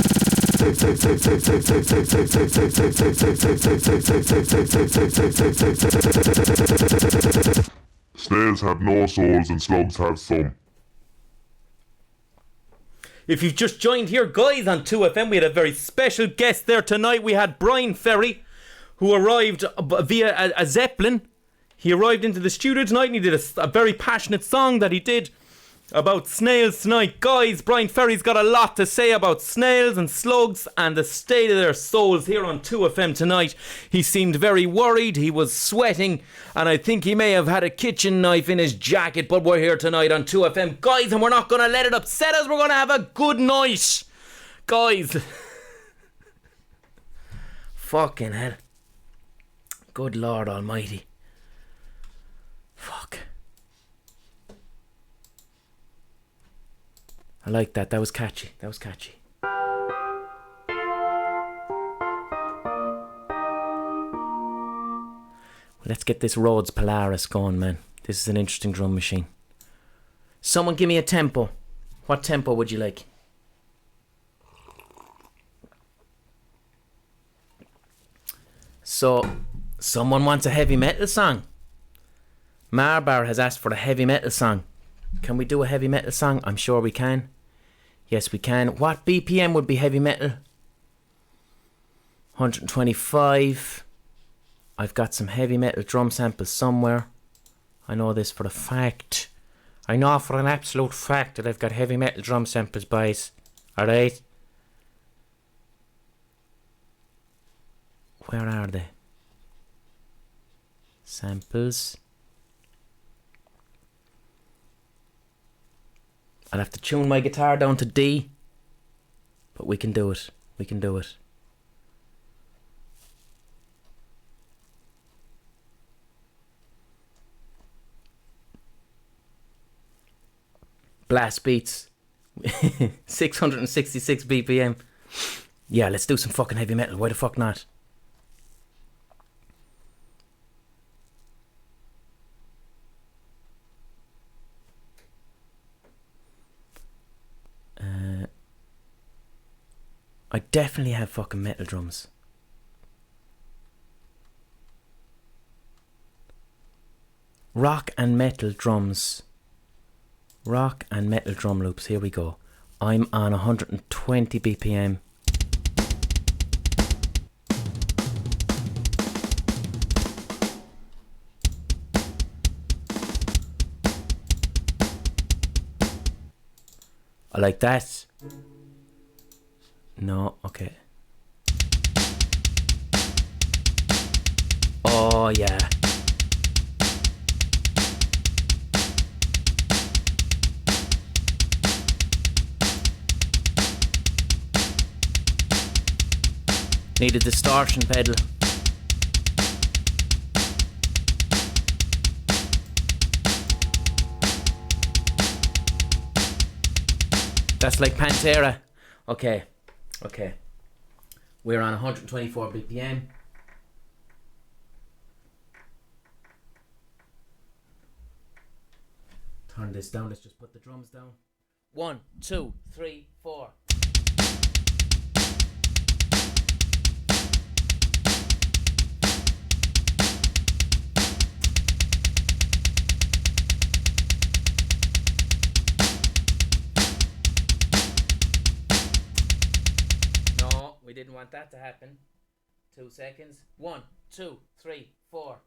Snails have no souls and slugs have some. If you've just joined here, guys, on 2FM, we had a very special guest there tonight. We had Brian Ferry, who arrived via a Zeppelin. He arrived into the studio tonight and he did a very passionate song that he did about snails tonight. Guys, Brian Ferry's got a lot to say about snails and slugs and the state of their souls here on 2FM tonight. He seemed very worried, he was sweating, and I think he may have had a kitchen knife in his jacket, but we're here tonight on 2FM, guys, and we're not going to let it upset us. We're going to have a good night. Guys. Fucking hell. Good Lord Almighty. Fuck. I like that. That was catchy. Let's get this Rhodes Polaris going, man. This is an interesting drum machine. Someone give me a tempo. What tempo would you like? So, someone wants a heavy metal song. Marbar has asked for a heavy metal song. Can we do a heavy metal song? I'm sure we can. Yes, we can. What BPM would be heavy metal? 125. I've got some heavy metal drum samples somewhere. I know this for a fact. I know for an absolute fact that I've got heavy metal drum samples, boys. Alright? Where are they? Samples. I'll have to tune my guitar down to D. But we can do it. We can do it. Blast beats. 666 BPM. Yeah, let's do some fucking heavy metal. Why the fuck not? I definitely have fucking metal drums. Rock and metal drums. Rock and metal drum loops. Here we go. I'm on 120 BPM. I like that. No, okay. Oh yeah. Need a distortion pedal. That's like Pantera. Okay. Okay. We're on 124 BPM. Turn this down. Let's just put the drums down. 1, 2, 3, 4. We didn't want that to happen. 2 seconds. 1, 2, 3, 4.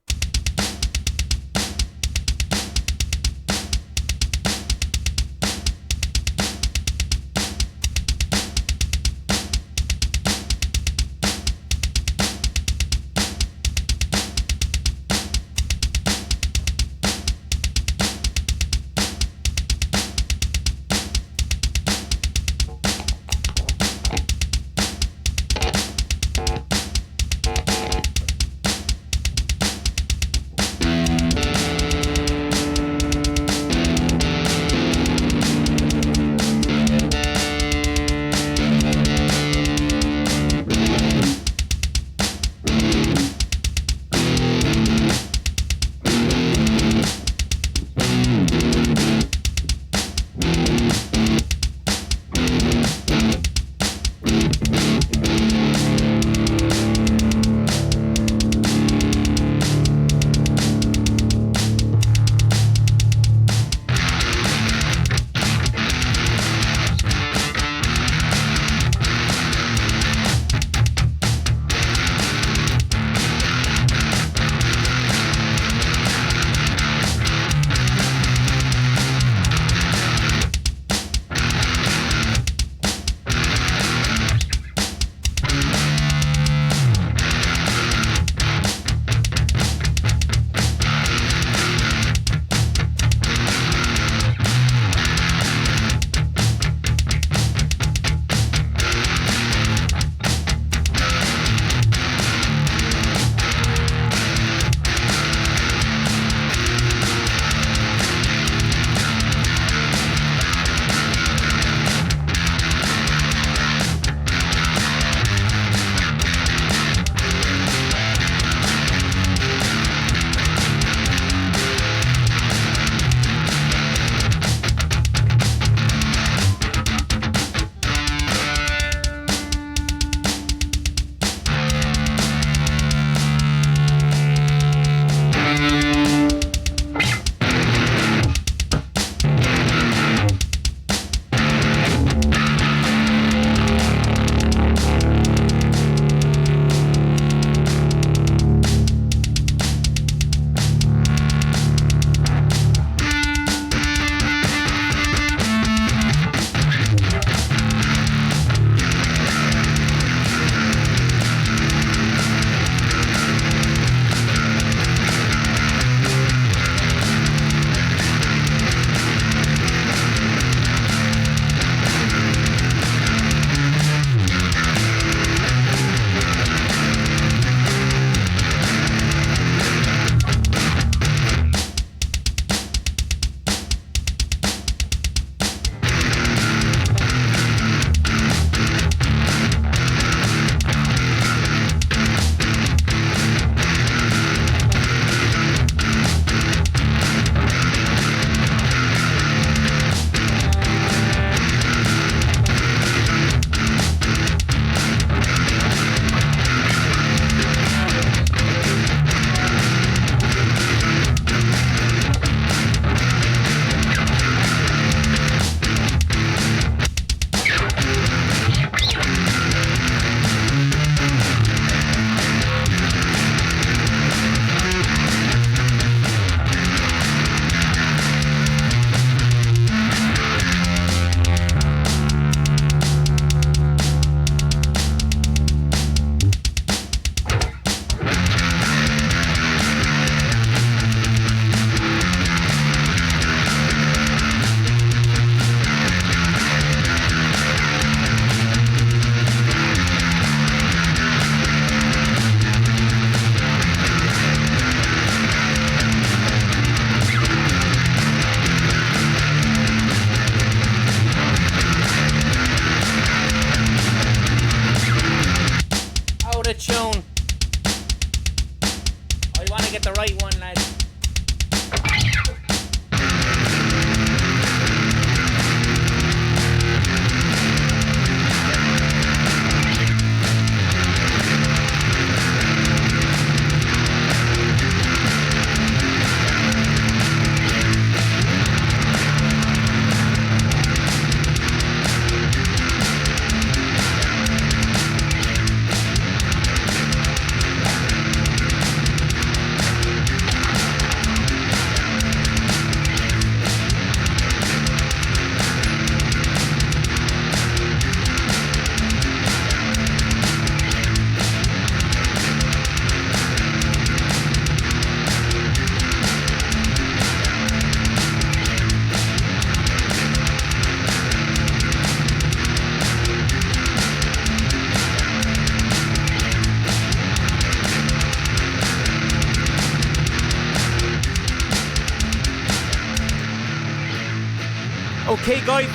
Okay, guys.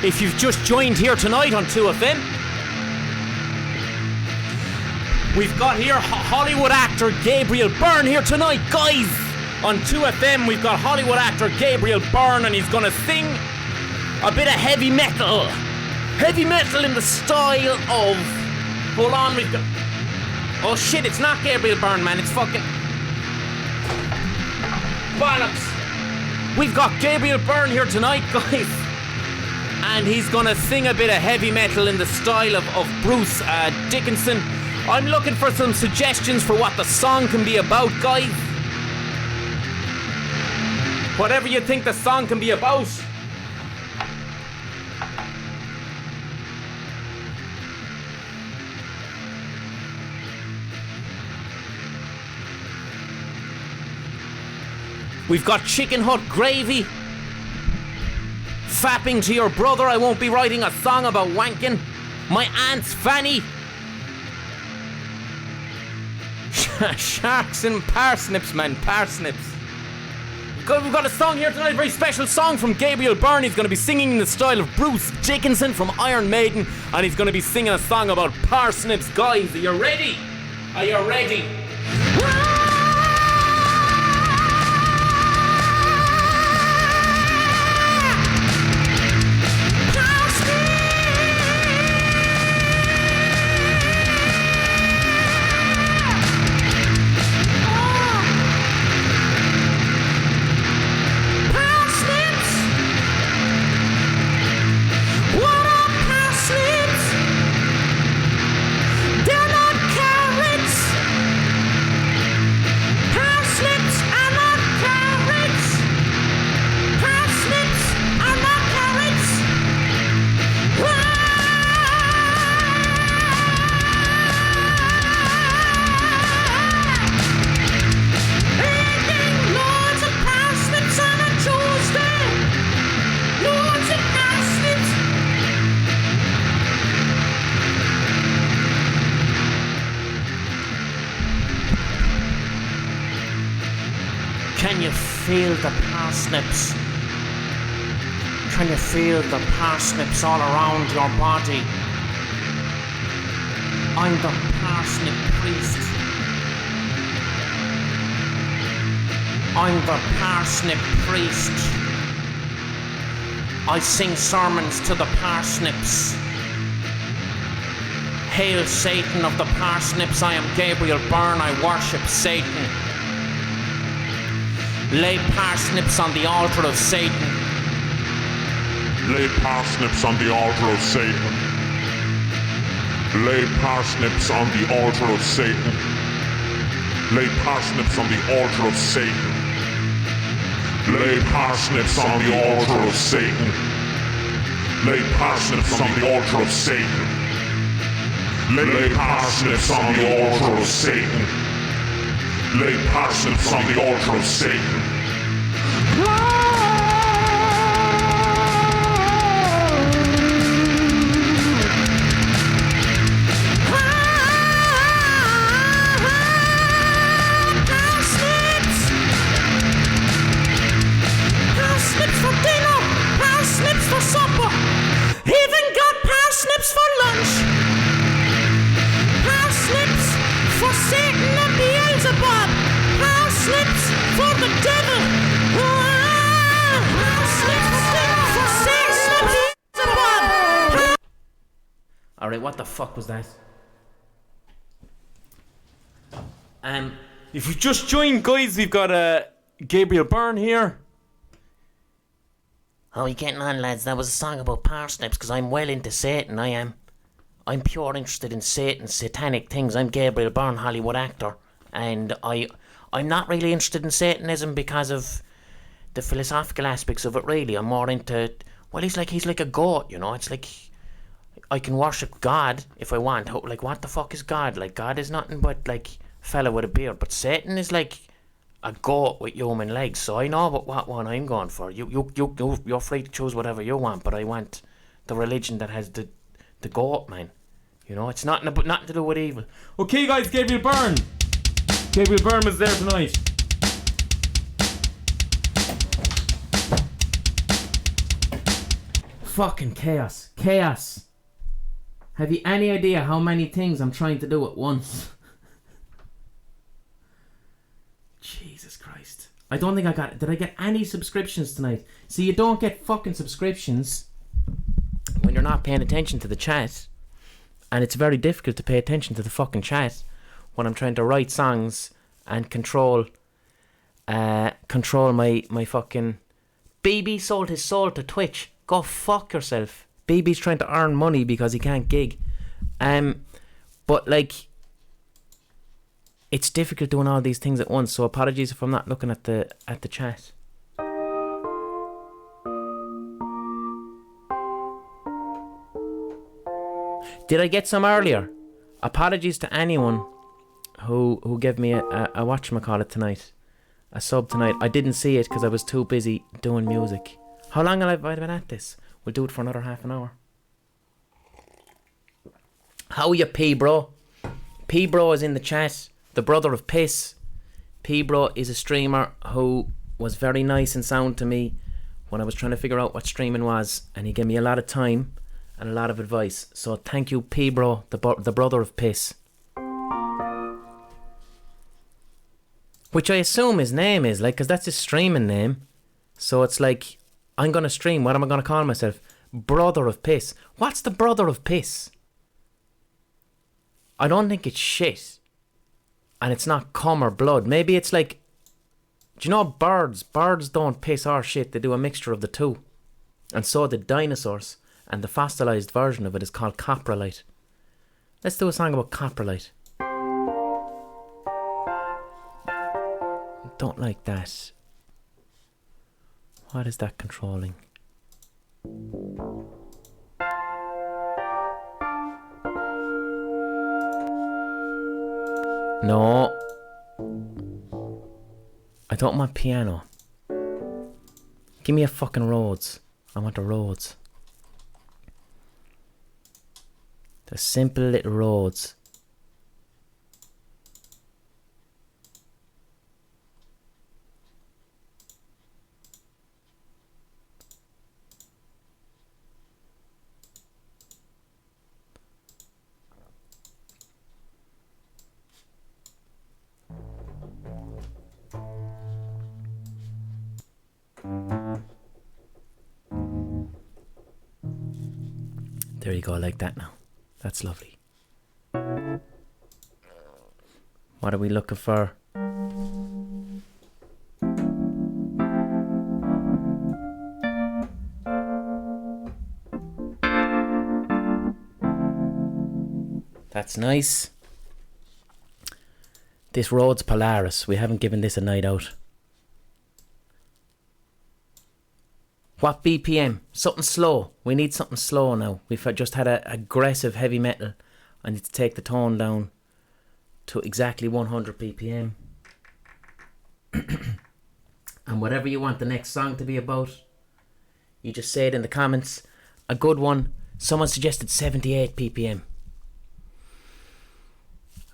If you've just joined here tonight on 2FM, we've got here Hollywood actor Gabriel Byrne here tonight, guys. On 2FM, we've got Hollywood actor Gabriel Byrne, and he's gonna sing a bit of heavy metal. Heavy metal in the style of... Hold on, we've got... Oh shit, it's not Gabriel Byrne, man. It's fucking... bollocks. We've got Gabriel Byrne here tonight, guys. And he's gonna sing a bit of heavy metal in the style of Bruce Dickinson. I'm looking for some suggestions for what the song can be about, guys. Whatever you think the song can be about. We've got Chicken Hut Gravy. Fapping to your brother, I won't be writing a song about wanking. My aunt's Fanny. Sharks and parsnips, man, parsnips. We've got a song here tonight, a very special song from Gabriel Byrne. He's going to be singing in the style of Bruce Dickinson from Iron Maiden, and he's going to be singing a song about parsnips. Guys, are you ready? Are you ready? Can you feel the parsnips? Can you feel the parsnips all around your body? I'm the parsnip priest. I'm the parsnip priest. I sing sermons to the parsnips. Hail Satan of the parsnips, I am Gabriel Byrne, I worship Satan. Lay parsnips on the altar of Satan. Lay parsnips on the altar of Satan. Lay parsnips on the altar of Satan. Lay parsnips on the altar of Satan. Lay parsnips on the altar of Satan. Lay parsnips on the altar of Satan. Lay parsnips on the altar of Satan. Lay parsnips on the altar of Satan. Parsnips for dinner, parsnips for supper, even got parsnips for lunch. Parsnips for Satan and Beelzebub, parsnips for the devil. Parsnips for Satan and Beelzebub. Alright, what the fuck was that? If you just joined, guys, we've got Gabriel Byrne here. How are you getting on, lads? That was a song about parsnips, because I'm well into Satan, I am. I'm pure interested in Satan, satanic things. I'm Gabriel Byrne, Hollywood actor. And I'm not really interested in Satanism because of the philosophical aspects of it, really. I'm more into... Well, he's like a goat, you know? It's like... I can worship God if I want. Like, what the fuck is God? Like, God is nothing but, like, a fella with a beard. But Satan is like a goat with human legs. So I know what one I'm going for. You're free to choose whatever you want, but I want the religion that has the goat, man. You know, it's nothing to do with evil. Okay, guys, Gabriel Byrne. Gabriel Byrne was there tonight. Fucking chaos. Chaos. Have you any idea how many things I'm trying to do at once? Jesus Christ. I don't think I got... Did I get any subscriptions tonight? See, you don't get fucking subscriptions when you're not paying attention to the chat. And it's very difficult to pay attention to the fucking chat when I'm trying to write songs and control my fucking... BB sold his soul to Twitch. Go fuck yourself. BB's trying to earn money because he can't gig. But like, it's difficult doing all these things at once, so apologies if I'm not looking at the chat. Did I get some earlier? Apologies to anyone who gave me a whatchamacallit tonight. A sub tonight. I didn't see it because I was too busy doing music. How long have I been at this? We'll do it for another half an hour. How are you, P-Bro? P-Bro is in the chat. The brother of Piss. P-Bro is a streamer who was very nice and sound to me when I was trying to figure out what streaming was. And he gave me a lot of time and a lot of advice. So thank you, P-Bro, the brother of Piss. Which I assume his name is, like, because that's his streaming name. So it's like, I'm going to stream. What am I going to call myself? Brother of Piss. What's the brother of Piss? I don't think it's shit. And it's not cum or blood. Maybe it's like, do you know birds? Birds don't piss or shit. They do a mixture of the two. And so did dinosaurs. And the fossilized version of it is called coprolite. Let's do a song about coprolite. Don't like that. What is that controlling? No. I don't want piano. Give me a fucking Rhodes. I want a Rhodes. The simple little Rhodes. There you go, like that now. That's lovely. What are we looking for? That's nice. This Rhodes Polaris, we haven't given this a night out. What BPM? Something slow. We need something slow now. We've just had a aggressive heavy metal. I need to take the tone down to exactly 100 BPM. And whatever you want the next song to be about, you just say it in the comments. A good one. Someone suggested 78 BPM.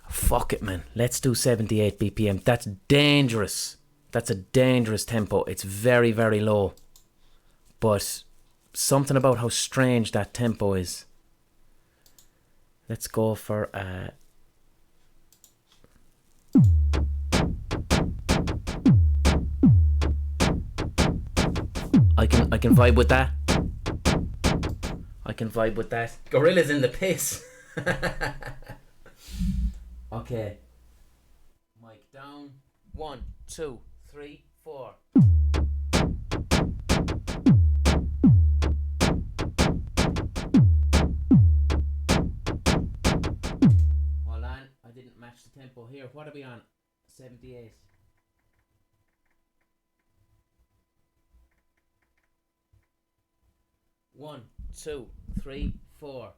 Fuck it, man. Let's do 78 BPM. That's dangerous. That's a dangerous tempo. It's very, very low. But something about how strange that tempo is. Let's go for I can vibe with that. I can vibe with that. Gorilla's in the piss. Okay. Mic down. 1, 2, 3, 4. Hold on, I didn't match the tempo here. What are we on? 78. One, 2, 3, 4.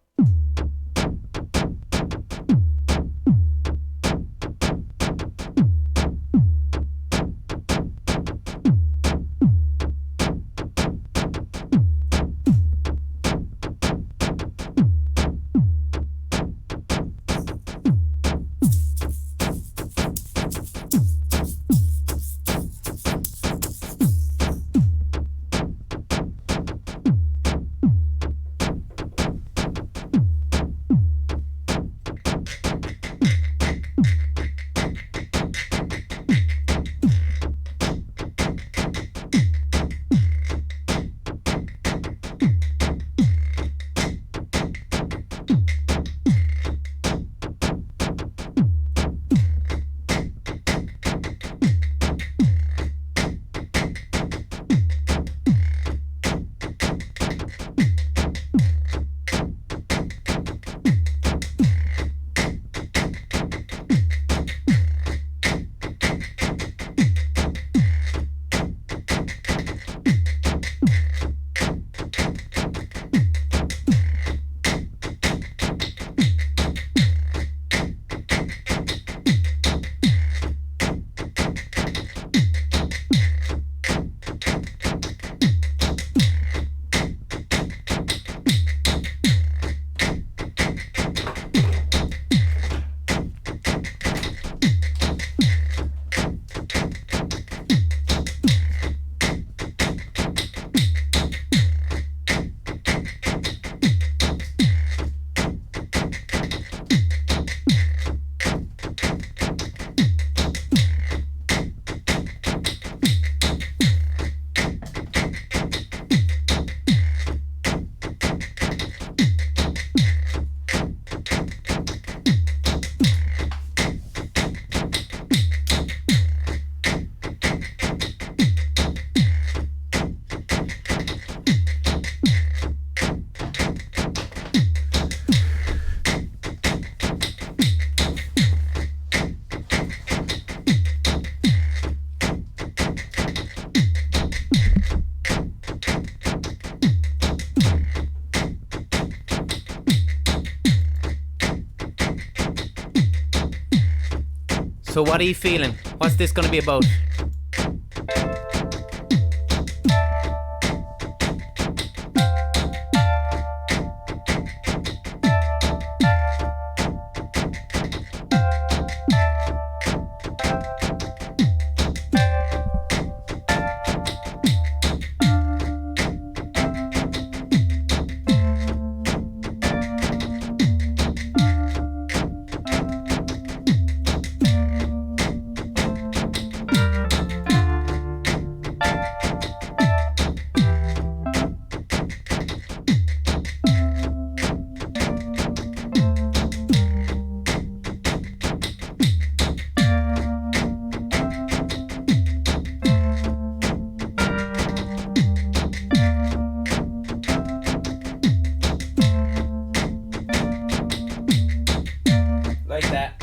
So what are you feeling? What's this going to be about? Like that.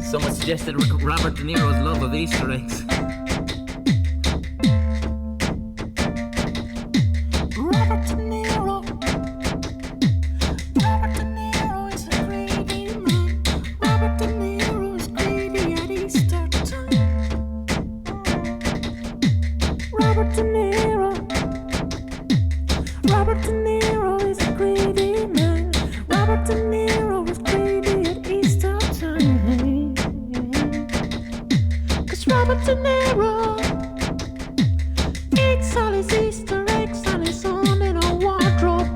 Someone suggested Robert De Niro's love of Easter eggs. Robert De Niro. Robert De Niro is a greedy man. Robert De Niro is greedy at Easter time. Robert De Niro. Robert De Niro is a greedy man. Robert De Niro is greedy at Easter time. 'Cause Robert De Niro eats all his Easter eggs on his own in a wardrobe.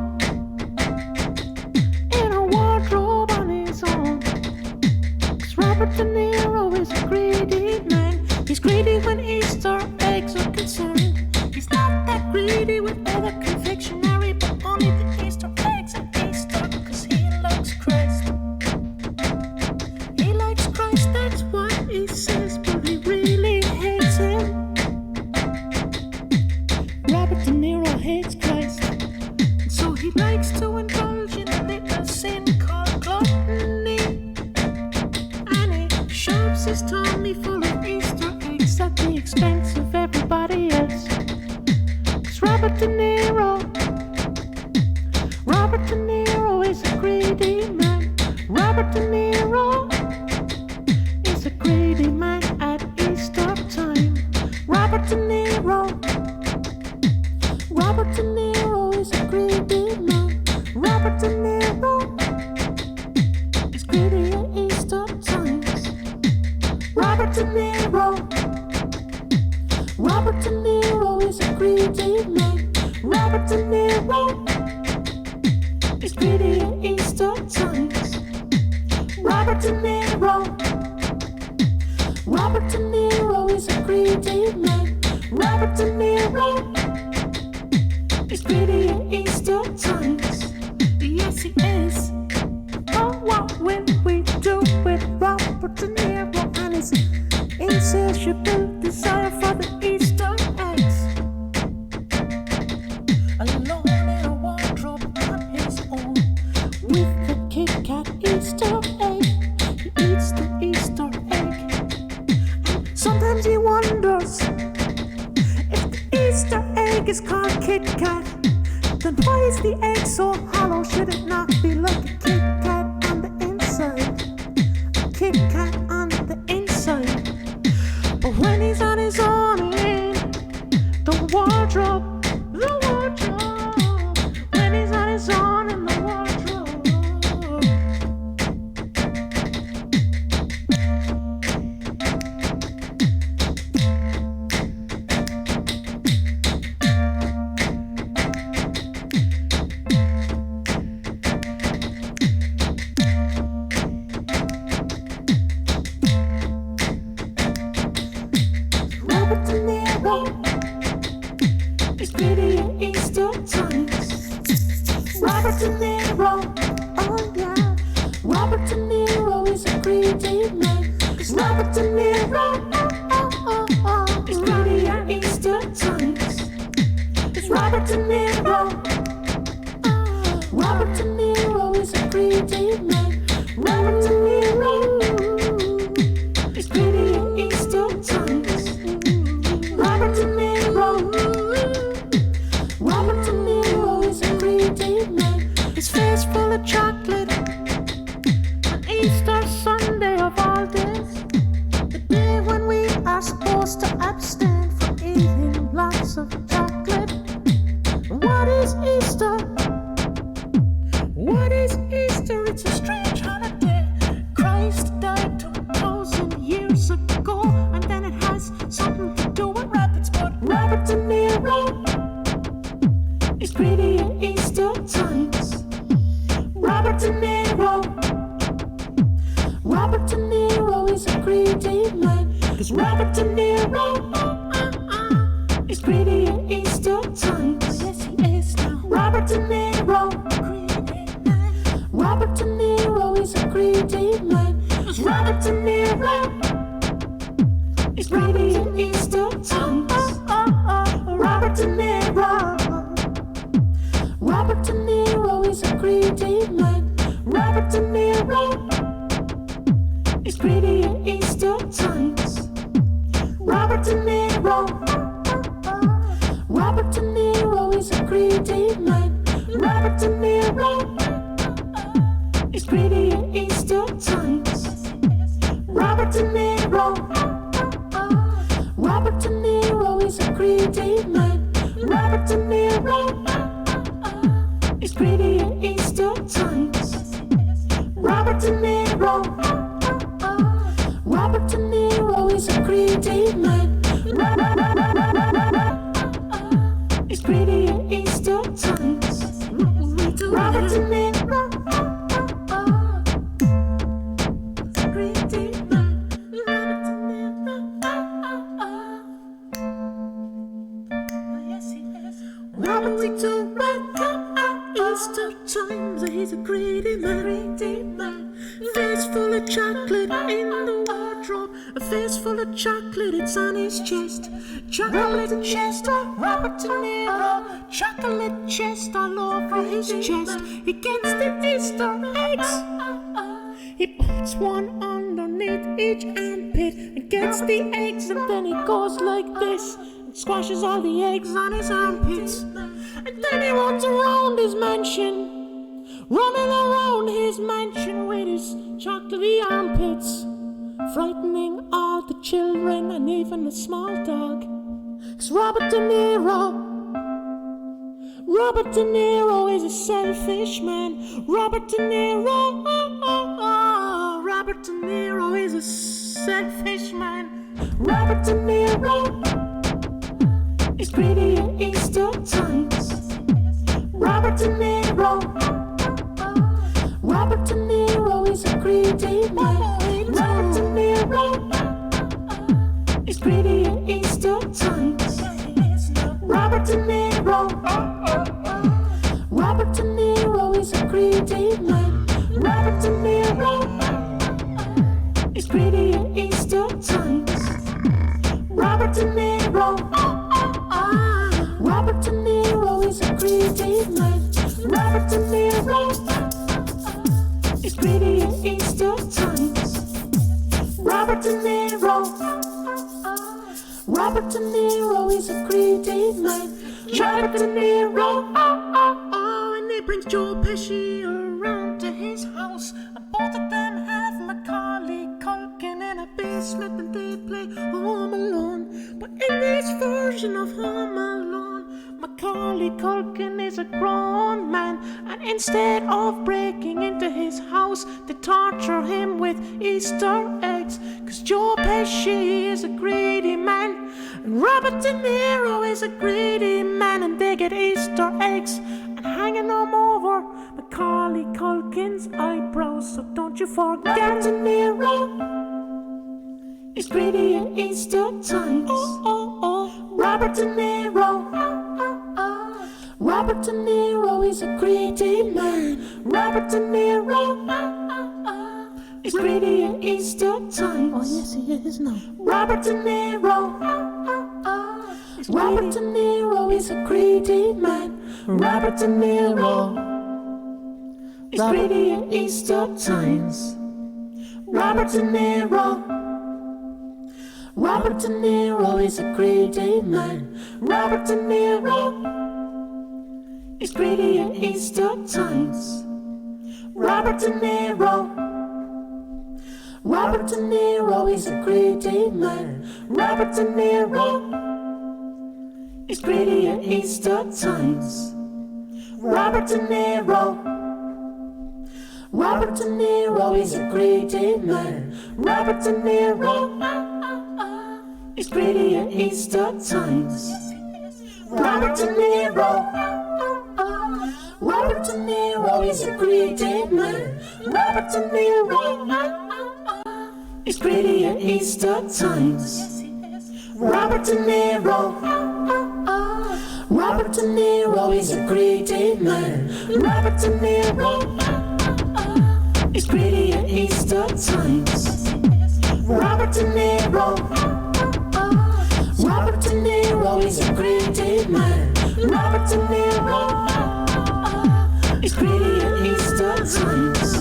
In a wardrobe on his own. 'Cause Robert De Niro is a greedy man. He's greedy when Easter eggs are concerned. He's not that greedy with other confectionery, but only the Easter eggs at Easter. 'Cause he likes Christ. He likes Christ, that's what he says, but he really hates him. Robert De Niro hates Christ, and so he likes to indulge in a little sin called gluttony. And he shoves his tummy full of Easter eggs at the expense of everybody else. 'Cause Robert De Niro is a greedy man. Robert De Niro is a greedy man at Easter time. Robert De Niro is a greedy man. Robert De Niro is greedy at Easter times. Robert De Niro is a greedy man. Robert De Niro is greedy at Easter times. Robert De Niro is a greedy man. Robert De Niro is greedy at Easter times. Yes, he is. Oh, what will we do with Robert De Niro and his insatiable desire for the Easter eggs? Alone in a wardrobe on his own, with the Kit Kat Easter egg, he eats the Easter egg. And sometimes he wonders if the Easter egg is called Kit Kat, then why is the egg so hollow? Should it not be like a Kit Kat on the inside? A Kit Kat on the inside. But when he's on his own in the wardrobe is a greedy man. Robert De Niro is greedy at Easter times. Robert De Niro. Robert De Niro is a greedy man. His face full of chocolate. On Easter Sunday of all days, the day when we are supposed to abstain from eating lots of chocolate. What is Easter? What is Easter? It's a strange holiday. Christ died 2,000 years ago, and then it has something to do with rabbits. But Robert De Niro is greedy at Easter times. Robert De Niro. Robert De Niro is a greedy man. 'Cause Robert De Niro is greedy at Easter times. Yes, he is now. Robert De Niro. Robert De Niro is a greedy man. 'Cause Robert De Niro is greedy at Easter times. Robert De Niro. Robert De Niro is a greedy man. Robert De Niro is greedy at Easter times. Robert De Niro. Robert De Niro is a greedy man. Robert De Niro is greedy at Easter times. Robert De Niro. Robert De Niro is a greedy man. Robert De Niro is greedy at Easter times. Robert De Niro. Robert De Niro is a greedy man. Is greedy at Easter times. Robert De Niro. Greedy man. Robert De Niro. Yes, he is. Robert De Niro. Easter times. He's a greedy man. Face full of chocolate in the wardrobe. A face full of chocolate, it's on his chest. Chocolate chest, Robert De Niro. Chocolate chest all over his chest. He gets the Easter eggs. He puts one underneath each armpit and gets the eggs, and then he goes like this and squashes all the eggs on his armpits. And then he runs around his mansion. Running around his mansion with his chocolatey armpits, frightening all the children and even a small dog. 'Cause Robert De Niro is a selfish man. Robert De Niro, Robert De Niro is a selfish man. Robert De Niro is greedy at Easter times. Robert De Niro. Robert De Niro is a greedy man. Robert De Niro is greedy at Easter times. Robert De Niro. Robert De Niro is a greedy man. Robert De Niro is greedy at Easter times. Robert De Niro. Robert De Niro is a greedy man. Robert De Niro is greedy at Easter times. Robert De Niro. Robert De Niro is a greedy man. Robert De Niro. And he brings Joe Pesci around to his house, and both of them have Macaulay Culkin in a basement, and they play Home Alone. But in this version of Home Alone, Macaulay Culkin is a grown man, and instead of breaking into his house, they torture him with Easter eggs. 'Cause Joe Pesci is a greedy man, and Robert De Niro is a greedy man, and they get Easter eggs and hanging them over Macaulay Culkin's eyebrows. So don't you forget Robert De Niro is greedy at Easter times. Robert De Niro. Robert De Niro is a greedy man. Robert De Niro is greedy at Easter times. Oh yes, he is now. Robert De Niro. Robert De Niro is a greedy man. Robert De Niro. It's greedy at Easter times. Robert De Niro. Robert De Niro is a greedy man. Robert De Niro. It's greedy at Easter times. Robert De Niro. Robert De Niro is a greedy man. Robert De Niro. It's greedy at Easter times. Robert De Niro. Robert De Niro is a greedy man. Robert De Niro. It's greedy at Easter times. Robert De Niro. Robert De Niro is a greedy man. Robert De Niro. It's greedy at Easter times. Robert De Niro. Robert De Niro is a greedy man. Robert De Niro. It's greedy at Easter times. Robert De Niro. Robert De Niro is a greedy man. Robert De Niro. It's greedy at Easter times.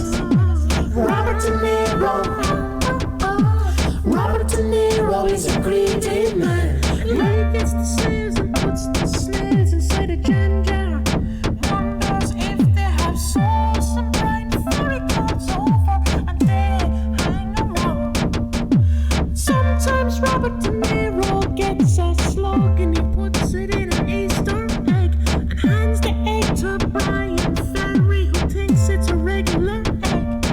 Robert De Niro. Robert De Niro is a greedy man. He gets the snails and puts the snails inside a jam jar. Wonders if they have sauce, and Brian Ferry comes over and they hang around. Sometimes Robert De Niro gets a slug and he puts it in an Easter egg and hands the egg to Brian Ferry, who thinks it's a regular egg.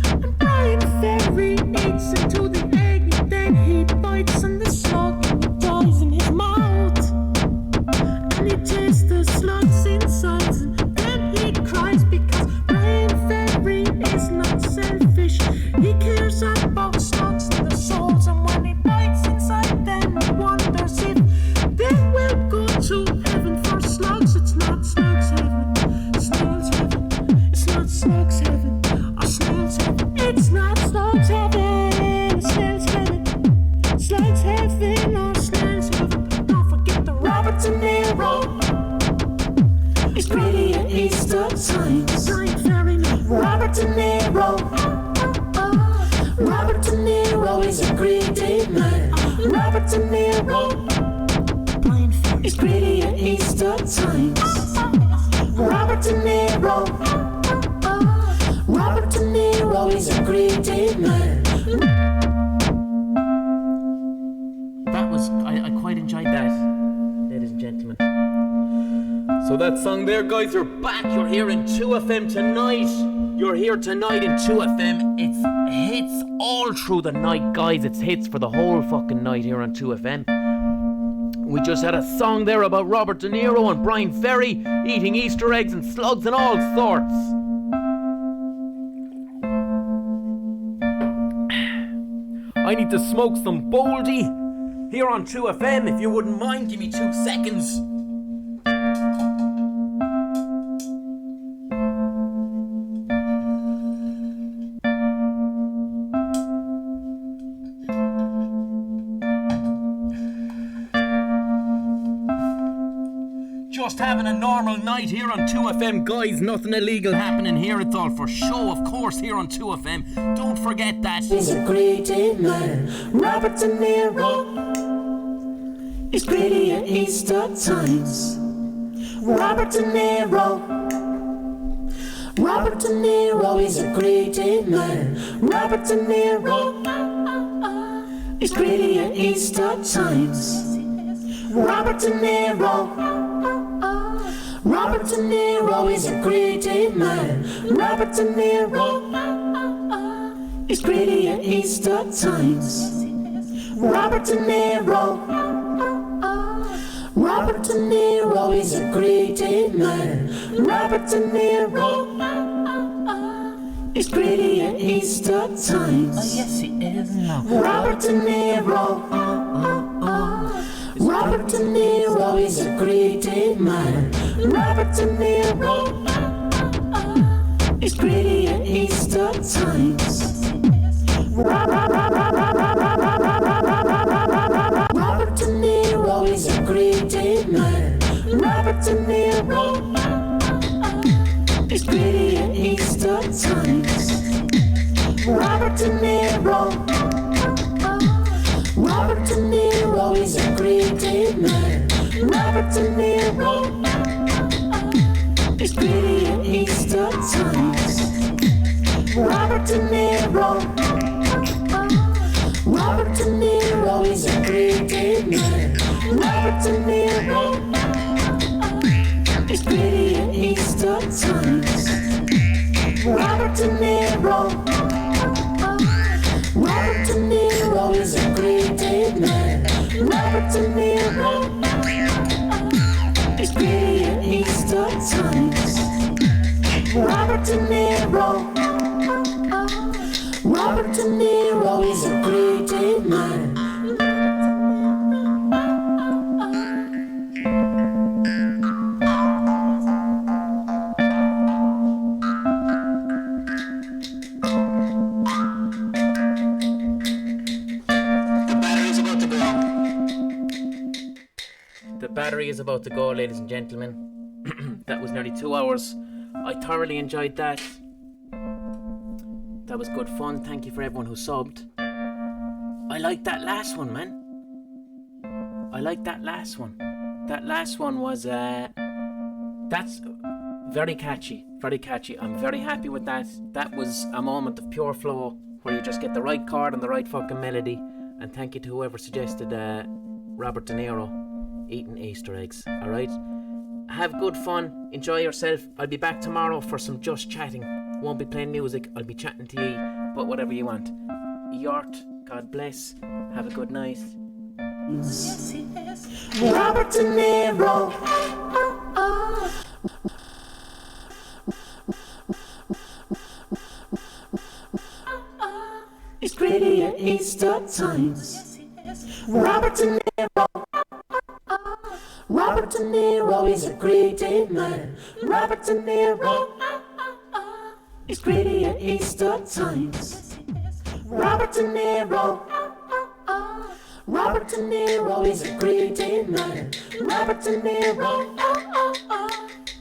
And Brian Ferry eats into the egg and then he bites on the slug and it dies in his mouth. And he tastes the slug's insides and then he cries because Brian Ferry is not selfish. He cares about slugs and the souls, and when he bites inside them he wonders if they will go to heaven. For slugs it's not slugs heaven, snails heaven. It's not slugs heaven or snails heaven. It's not slugs heaven, snails heaven. Slugs heaven or snails heaven. But don't forget the Robert De Niro. It's greedy at Easter times. Brian Ferry, Robert De Niro. Robert De Niro is a greedy man. Robert De Niro. It's greedy at Easter times. Robert De Niro. Robert De Niro is a greedy man. That was, I quite enjoyed that, ladies and gentlemen. So that song there, guys, are back. You're here in 2FM tonight. You're here tonight in 2FM. It's hits all through the night, guys. It's hits for the whole fucking night here on 2FM. We just had a song there about Robert De Niro and Brian Ferry eating Easter eggs and slugs and all sorts. I need to smoke some Boldy here on 2FM. If you wouldn't mind, give me 2 seconds. Just having a normal night here on 2FM, guys. Nothing illegal happening here. It's all for show, of course, here on 2FM. Don't forget that. He's a greedy man. Robert De Niro. He's greedy at Easter times. Robert De Niro. Robert De Niro is a greedy man. Robert De Niro. He's greedy at Easter times. Robert De Niro. Robert De Niro is a greedy man. Robert De Niro. He's greedy at Easter times. Robert De Niro. Robert De Niro is a greedy man. Robert De Niro. He's greedy at Easter times. Oh, yes, he is now. Robert De Niro. Robert De Niro is a greedy man. Robert De Niro. He's greedy at Easter times. Robert De Niro is a greedy man. Robert De Niro. He's gritty at Easter times. Robert De Niro. Robert De Niro is a gritty man. Robert De Niro. It's gritty at Easter times. Robert De Niro. Robert De Niro is a gritty man. Robert De Niro. It's gritty at Easter times. Robert De Niro. Robert De Niro is a gritty man. Robert De Niro. It's gritty at Easter times. Robert De Niro. Robert De Niro is a gritty man. The battery is about to go, ladies and gentlemen. That was nearly 2 hours. I thoroughly enjoyed that. That was good fun. Thank you for everyone who subbed. I like that last one, man. I like that last one. That last one was, that's very catchy. Very catchy. I'm very happy with that. That was a moment of pure flow where you just get the right chord and the right fucking melody. And thank you to whoever suggested Robert De Niro eating Easter eggs. Alright? Have good fun. Enjoy yourself. I'll be back tomorrow for some just chatting. Won't be playing music. I'll be chatting to you. But whatever you want. Yort, God bless. Have a good night. Robert De Niro. It's gritty at Easter times. Robert De Niro. Robert De Niro is a gritty man. Robert De Niro. It's gritty at Easter times. Robert De Niro. Robert De Niro is a gritty man. Robert De Niro.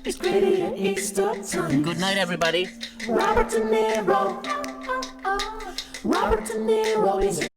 It's gritty at Easter times. Good night, everybody. Robert De Niro. Robert De Niro is a